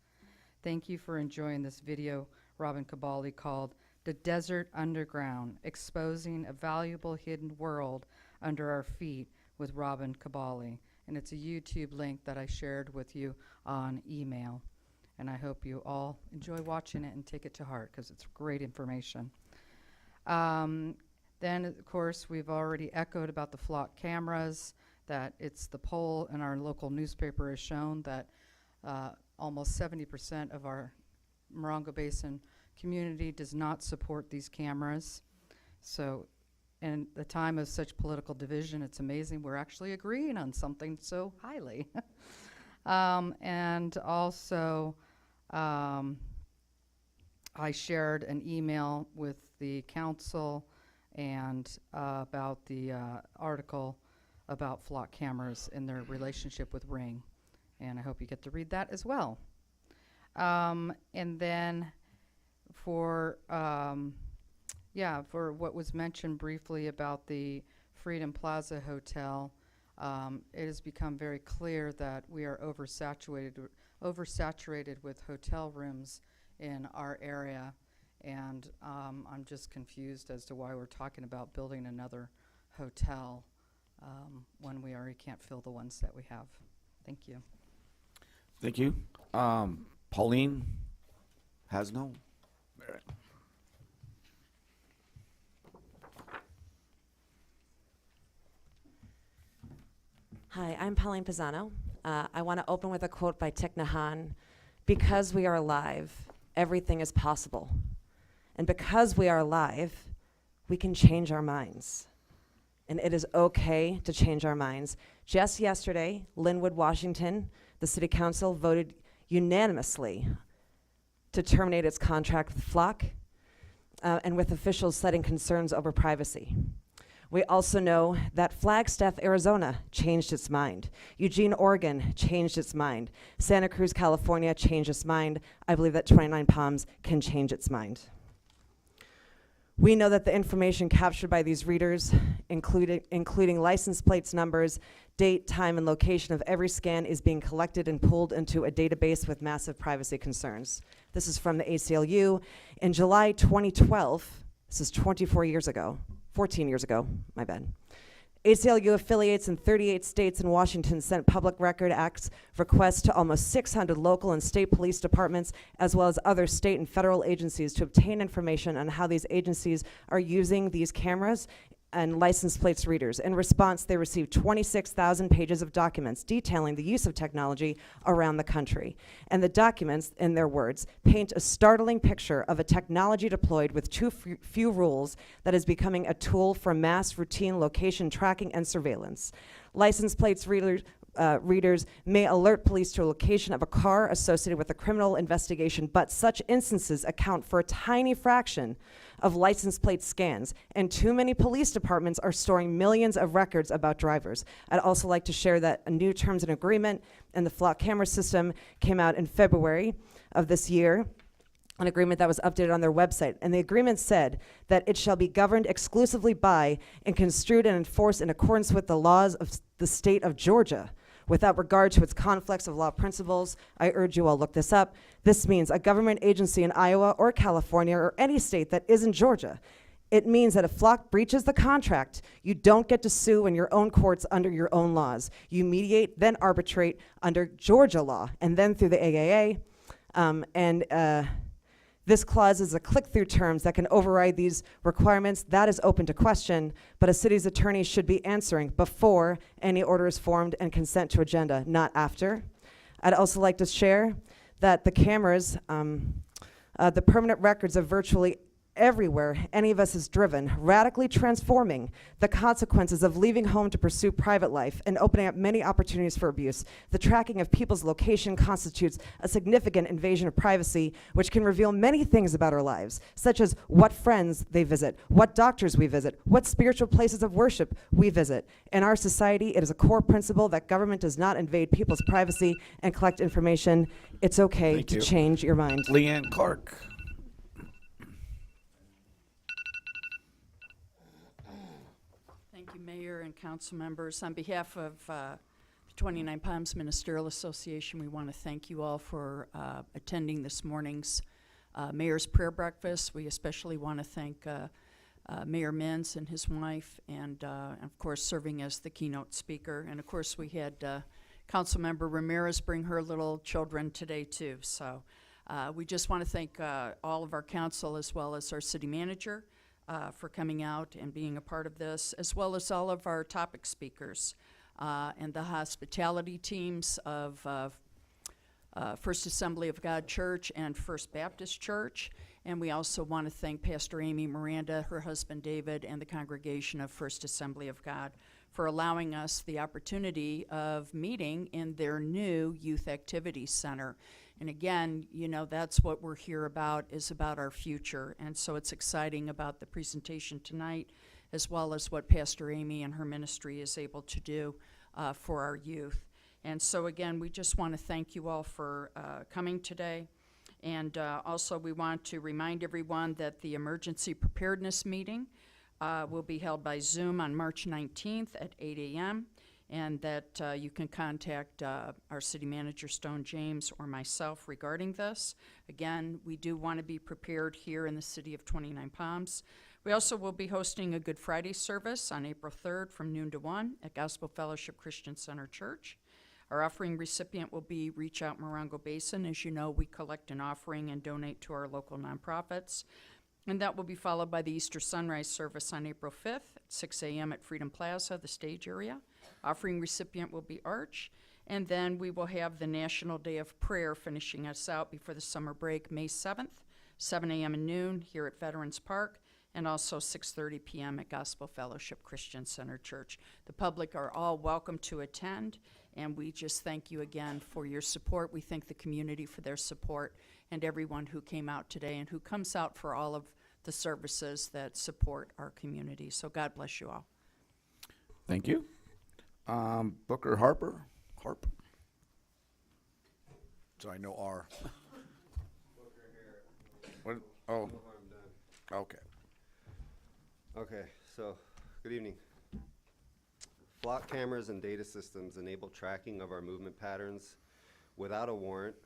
Thank you for enjoying this video Robin Cabali called "The Desert Underground, Exposing a Valuable Hidden World Under Our Feet" with Robin Cabali. And it's a YouTube link that I shared with you on email. And I hope you all enjoy watching it and take it to heart, because it's great information. Then, of course, we've already echoed about the flock cameras, that it's the poll in our local newspaper has shown that almost 70% of our Morongo Basin community does not support these cameras. So in the time of such political division, it's amazing we're actually agreeing on something so highly. And also, I shared an email with the council and about the article about flock cameras and their relationship with Ring. And I hope you get to read that as well. And then for what was mentioned briefly about the Freedom Plaza Hotel, it has become very clear that we are oversaturated with hotel rooms in our area. And I'm just confused as to why we're talking about building another hotel when we already can't fill the ones that we have. Thank you. Thank you. Pauline Hasno. Hi, I'm Pauline Pisano. I want to open with a quote by Thich Nhat Hanh. Because we are alive, everything is possible. And because we are alive, we can change our minds. And it is okay to change our minds. Just yesterday, Linwood, Washington, the city council voted unanimously to terminate its contract with Flock, and with officials citing concerns over privacy. We also know that Flagstaff, Arizona changed its mind. Eugene, Oregon changed its mind. Santa Cruz, California changed its mind. I believe that 29 Palms can change its mind. We know that the information captured by these readers, including license plates, numbers, date, time, and location of every scan, is being collected and pulled into a database with massive privacy concerns. This is from the ACLU. In July 2012, this is 14 years ago, my bad. ACLU affiliates in 38 states and Washington sent Public Record Act requests to almost 600 local and state police departments, as well as other state and federal agencies, to obtain information on how these agencies are using these cameras and license plates readers. In response, they received 26,000 pages of documents detailing the use of technology around the country. And the documents, in their words, paint a startling picture of a technology deployed with too few rules that is becoming a tool for mass routine location tracking and surveillance. License plates readers may alert police to a location of a car associated with a criminal investigation, but such instances account for a tiny fraction of license plate scans, and too many police departments are storing millions of records about drivers. I'd also like to share that a new terms and agreement in the flock camera system came out in February of this year, an agreement that was updated on their website. And the agreement said that it shall be governed exclusively by and construed and enforced in accordance with the laws of the state of Georgia, without regard to its conflicts of law principles. I urge you all look this up. This means a government agency in Iowa or California or any state that isn't Georgia. It means that if Flock breaches the contract, you don't get to sue in your own courts under your own laws. You mediate, then arbitrate under Georgia law, and then through the AAA. This clause is a click-through terms that can override these requirements. That is open to question, but a city's attorney should be answering before any order is formed and consent to agenda, not after. I'd also like to share that the cameras, the permanent records of virtually everywhere any of us is driven, radically transforming the consequences of leaving home to pursue private life and opening up many opportunities for abuse. The tracking of people's location constitutes a significant invasion of privacy, which can reveal many things about our lives, such as what friends they visit, what doctors we visit, what spiritual places of worship we visit. In our society, it is a core principle that government does not invade people's privacy and collect information. It's okay Thank to you. change your mind. Leanne Clark. Thank you, Mayor and council members. On behalf of the 29 Palms Ministerial Association, we want to thank you all for attending this morning's Mayor's Prayer Breakfast. We especially want to thank Mayor Mintz and his wife, and of course serving as the keynote speaker. And of course we had Councilmember Ramirez bring her little children today too. So we just want to thank all of our council as well as our city manager for coming out and being a part of this, as well as all of our topic speakers and the hospitality teams of First Assembly of God Church and First Baptist Church. And we also want to thank Pastor Amy Miranda, her husband David, and the congregation of First Assembly of God for allowing us the opportunity of meeting in their new Youth Activity Center. And again, you know, that's what we're here about, is about our future. And so it's exciting about the presentation tonight, as well as what Pastor Amy and her ministry is able to do for our youth. And so again, we just want to thank you all for coming today. And also we want to remind everyone that the emergency preparedness meeting will be held by Zoom on March 19th at 8 a.m. and that you can contact our city manager, Stone James, or myself regarding this. Again, we do want to be prepared here in the city of 29 Palms. We also will be hosting a Good Friday service on April 3rd from noon to 1 at Gospel Fellowship Christian Center Church. Our offering recipient will be Reach Out Morongo Basin. As you know, we collect an offering and donate to our local nonprofits. And that will be followed by the Easter Sunrise service on April 5th at 6 a.m. at Freedom Plaza, the stage area. Offering recipient will be Arch. And then we will have the National Day of Prayer finishing us out before the summer break, May 7th, 7 a.m. and noon here at Veterans Park, and also 6:30 p.m. at Gospel Fellowship Christian Center Church. The public are all welcome to attend, and we just thank you again for your support. We thank the community for their support and everyone who came out today and who comes out for all of the services that support our community. So God bless you all. Thank you. Booker Harper. Harp. So I know R. What? Oh. Okay. Okay, so good evening. Flock cameras and data systems enable tracking of our movement patterns without a warrant,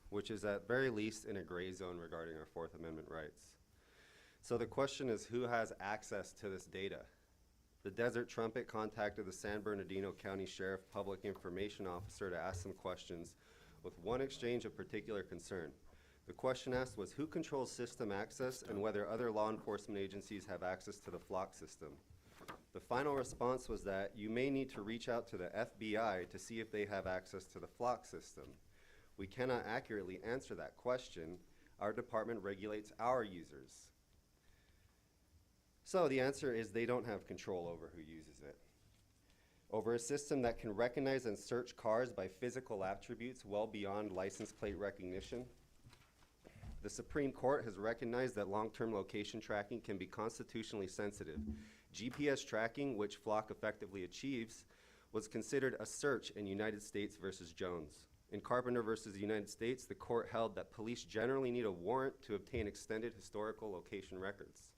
which is at very least in a gray zone regarding our Fourth Amendment rights. So the question is, who has access to this data? The Desert Trumpet contacted the San Bernardino County Sheriff Public Information Officer to ask some questions, with one exchange of particular concern. The question asked was who controls system access and whether other law enforcement agencies have access to the Flock system. The final response was that you may need to reach out to the FBI to see if they have access to the Flock system. We cannot accurately answer that question. Our department regulates our users. So the answer is they don't have control over who uses it. Over a system that can recognize and search cars by physical attributes well beyond license plate recognition. The Supreme Court has recognized that long-term location tracking can be constitutionally sensitive. GPS tracking, which Flock effectively achieves, was considered a search in United States versus Jones. In Carpenter versus United States, the court held that police generally need a warrant to obtain extended historical location records.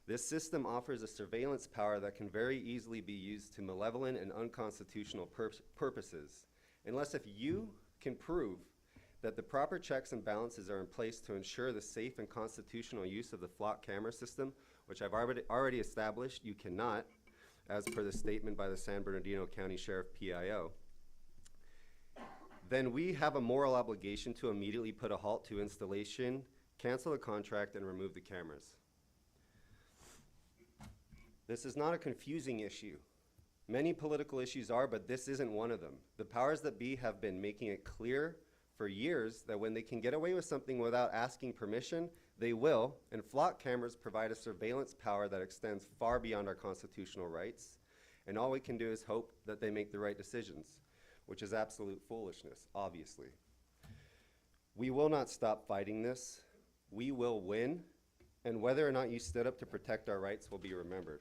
This system offers a surveillance power that can very easily be used to malevolent and unconstitutional purposes, unless if you can prove that the proper checks and balances are in place to ensure the safe and constitutional use of the Flock camera system, which I've already established you cannot, as per the statement by the San Bernardino County Sheriff PIO, then we have a moral obligation to immediately put a halt to installation, cancel the contract, and remove the cameras. This is not a confusing issue. Many political issues are, but this isn't one of them. The powers that be have been making it clear for years that when they can get away with something without asking permission, They will, and flock cameras provide a surveillance power that extends far beyond our constitutional rights, and all we can do is hope that they make the right decisions, which is absolute foolishness, obviously. We will not stop fighting this. We will win, and whether or not you stood up to protect our rights will be remembered.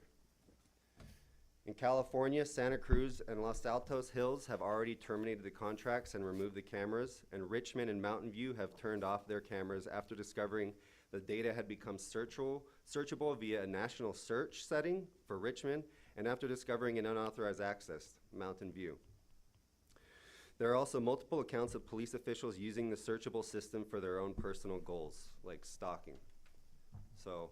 In California, Santa Cruz and Los Altos Hills have already terminated the contracts and removed the cameras, and Richmond and Mountain View have turned off their cameras after discovering the data had become searchable via a national search setting for Richmond, and after discovering an unauthorized access, Mountain View. There are also multiple accounts of police officials using the searchable system for their own personal goals, like stalking. So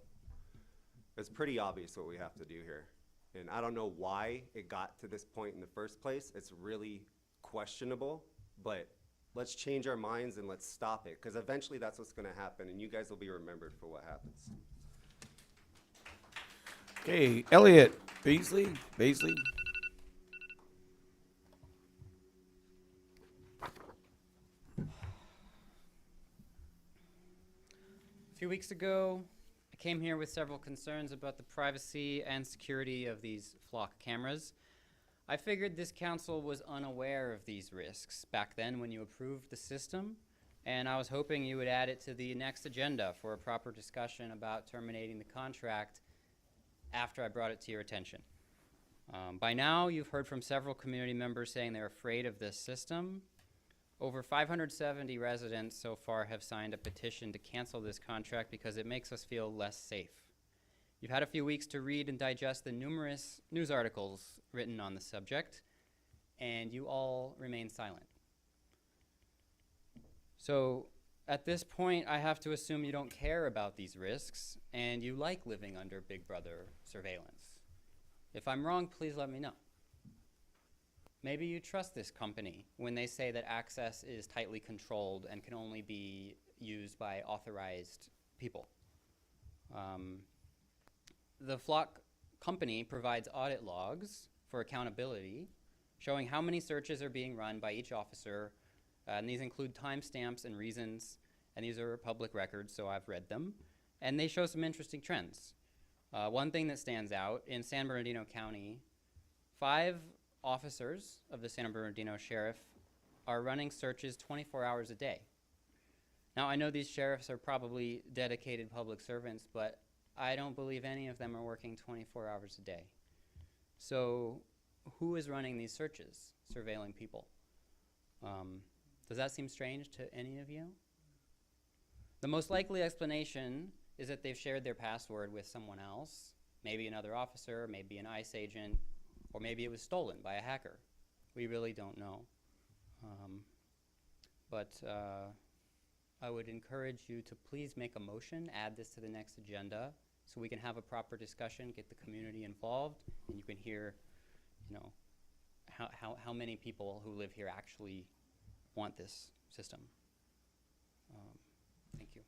it's pretty obvious what we have to do here. And I don't know why it got to this point in the first place. It's really questionable, but let's change our minds and let's stop it, because eventually that's what's going to happen, and you guys will be remembered for what happens. Okay, Elliot Beasley. A few weeks ago, I came here with several concerns about the privacy and security of these flock cameras. I figured this council was unaware of these risks back then when you approved the system, and I was hoping you would add it to the next agenda for a proper discussion about terminating the contract after I brought it to your attention. By now, you've heard from several community members saying they're afraid of this system. Over 570 residents so far have signed a petition to cancel this contract because it makes us feel less safe. You've had a few weeks to read and digest the numerous news articles written on the subject, and you all remain silent. So at this point, I have to assume you don't care about these risks, and you like living under Big Brother surveillance. If I'm wrong, please let me know. Maybe you trust this company when they say that access is tightly controlled and can only be used by authorized people. The Flock company provides audit logs for accountability, showing how many searches are being run by each officer, and these include timestamps and reasons, and these are public records, so I've read them, and they show some interesting trends. One thing that stands out, in San Bernardino County, 5 officers of the San Bernardino Sheriff are running searches 24 hours a day. Now, I know these sheriffs are probably dedicated public servants, but I don't believe any of them are working 24 hours a day. So who is running these searches, surveilling people? Does that seem strange to any of you? The most likely explanation is that they've shared their password with someone else, maybe another officer, maybe an ICE agent, or maybe it was stolen by a hacker. We really don't know. But I would encourage you to please make a motion, add this to the next agenda, so we can have a proper discussion, get the community involved, and you can hear, how many people who live here actually want this system. Thank you.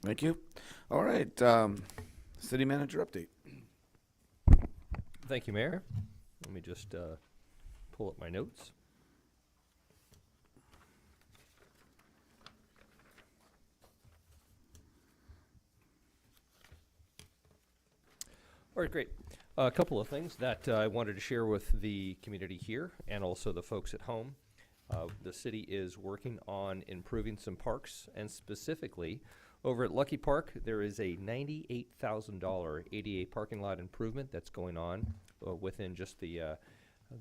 Thank you. All right, city manager update. Thank you, Mayor. Let me just pull up my notes. All right, great. A couple of things that I wanted to share with the community here and also the folks at home. The city is working on improving some parks, and specifically over at Lucky Park, there is a $98,000 ADA parking lot improvement that's going on within just the,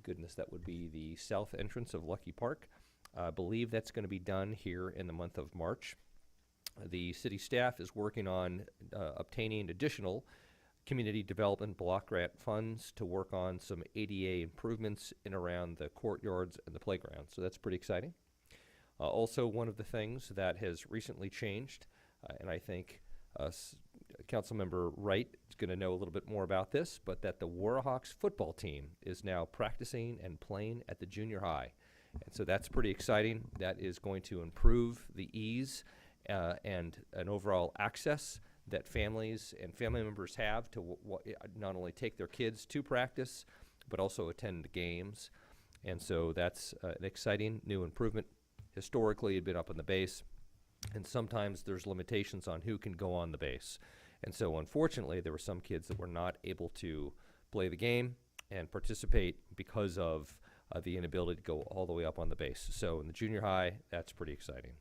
goodness, that would be the south entrance of Lucky Park. I believe that's going to be done here in the month of March. The city staff is working on obtaining additional community development block grant funds to work on some ADA improvements in around the courtyards and the playground. So that's pretty exciting. Also, one of the things that has recently changed, and I think Councilmember Wright is going to know a little bit more about this, but that the Warhawks football team is now practicing and playing at the junior high. And so that's pretty exciting. That is going to improve the ease and an overall access that families and family members have to not only take their kids to practice, but also attend games. And so that's an exciting new improvement. Historically, it had been up on the base. And sometimes there's limitations on who can go on the base. And so unfortunately, there were some kids that were not able to play the game and participate because of the inability to go all the way up on the base. So in the junior high, that's pretty exciting.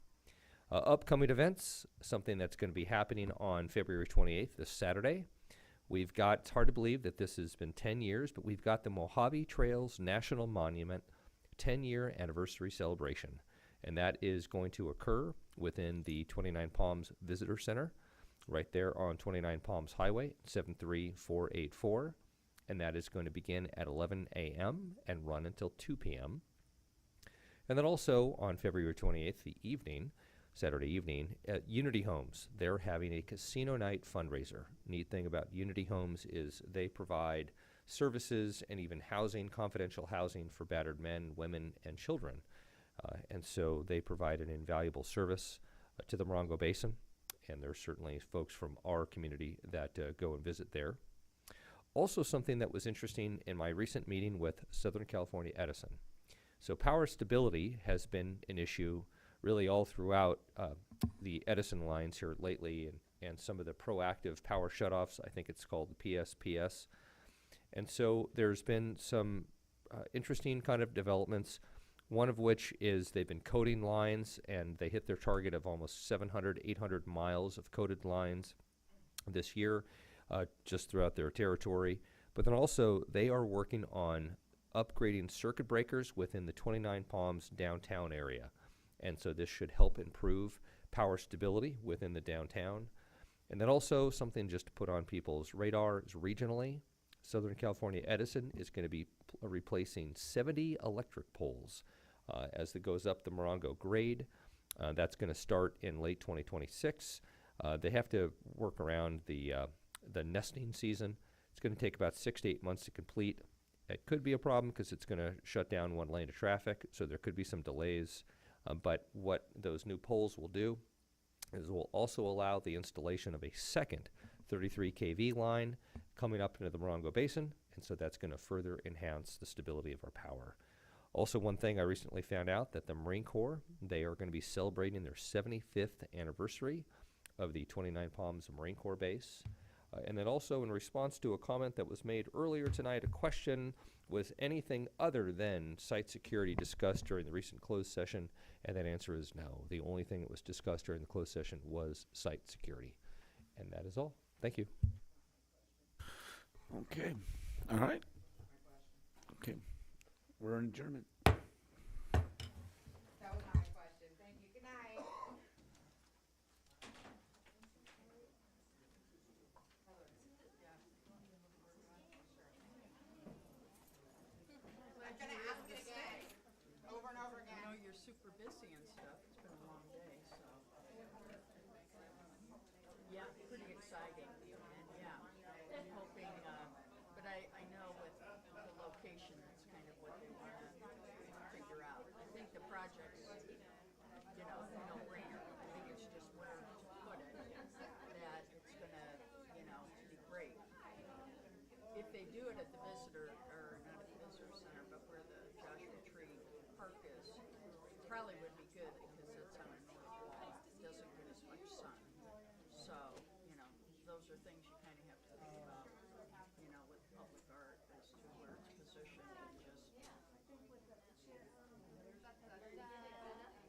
Upcoming events, something that's going to be happening on February 28th, this Saturday. We've got, it's hard to believe that this has been 10 years, but we've got the Mojave Trails National Monument 10-year anniversary celebration. And that is going to occur within the 29 Palms Visitor Center, right there on 29 Palms Highway, 73484. And that is going to begin at 11 a.m. and run until 2 p.m. And then also on February 28th, the evening, Saturday evening, at Unity Homes, they're having a casino night fundraiser. Neat thing about Unity Homes is they provide services and even housing, confidential housing for battered men, women, and children. And so they provide an invaluable service to the Morongo Basin, and there's certainly folks from our community that go and visit there. Also, something that was interesting in my recent meeting with Southern California Edison. So power stability has been an issue really all throughout the Edison lines here lately, and some of the proactive power shutoffs. I think it's called the PSPS. And so there's been some interesting kind of developments, one of which is they've been coating lines, and they hit their target of almost 700, 800 miles of coated lines this year, just throughout their territory. But then also they are working on upgrading circuit breakers within the 29 Palms downtown area. And so this should help improve power stability within the downtown. And then also something just to put on people's radar is regionally, Southern California Edison is going to be replacing 70 electric poles as it goes up the Morongo grade. That's going to start in late 2026. They have to work around the nesting season. It's going to take about 6 to 8 months to complete. It could be a problem because it's going to shut down one lane of traffic, so there could be some delays. But what those new poles will do is will also allow the installation of a second 33 kV line coming up into the Morongo Basin, and so that's going to further enhance the stability of our power. Also, one thing I recently found out that the Marine Corps, they are going to be celebrating their 75th anniversary of the 29 Palms Marine Corps Base. And then also in response to a comment that was made earlier tonight, a question, was anything other than site security discussed during the recent closed session? And that answer is no. The only thing that was discussed during the closed session was site security. And that is all. Thank you. Okay. All right. Okay. We're in adjournment. That was my question. Thank you. Good night. I'm gonna ask it again, over and over again. I know you're super busy and stuff. It's been a long day, so. Yeah, pretty exciting. And yeah, I'm hoping, but I know with the location, that's kind of what they want to figure out. I think the project's, no brainer. I think it's just where to put it, that it's gonna, be great. If they do it at the visitor, or not at the visitor center, but where the Joshua Tree Park is, probably would be good because it's on a north wall. It doesn't get as much sun. So, those are things you kind of have to think about, with public art as to where it's positioned.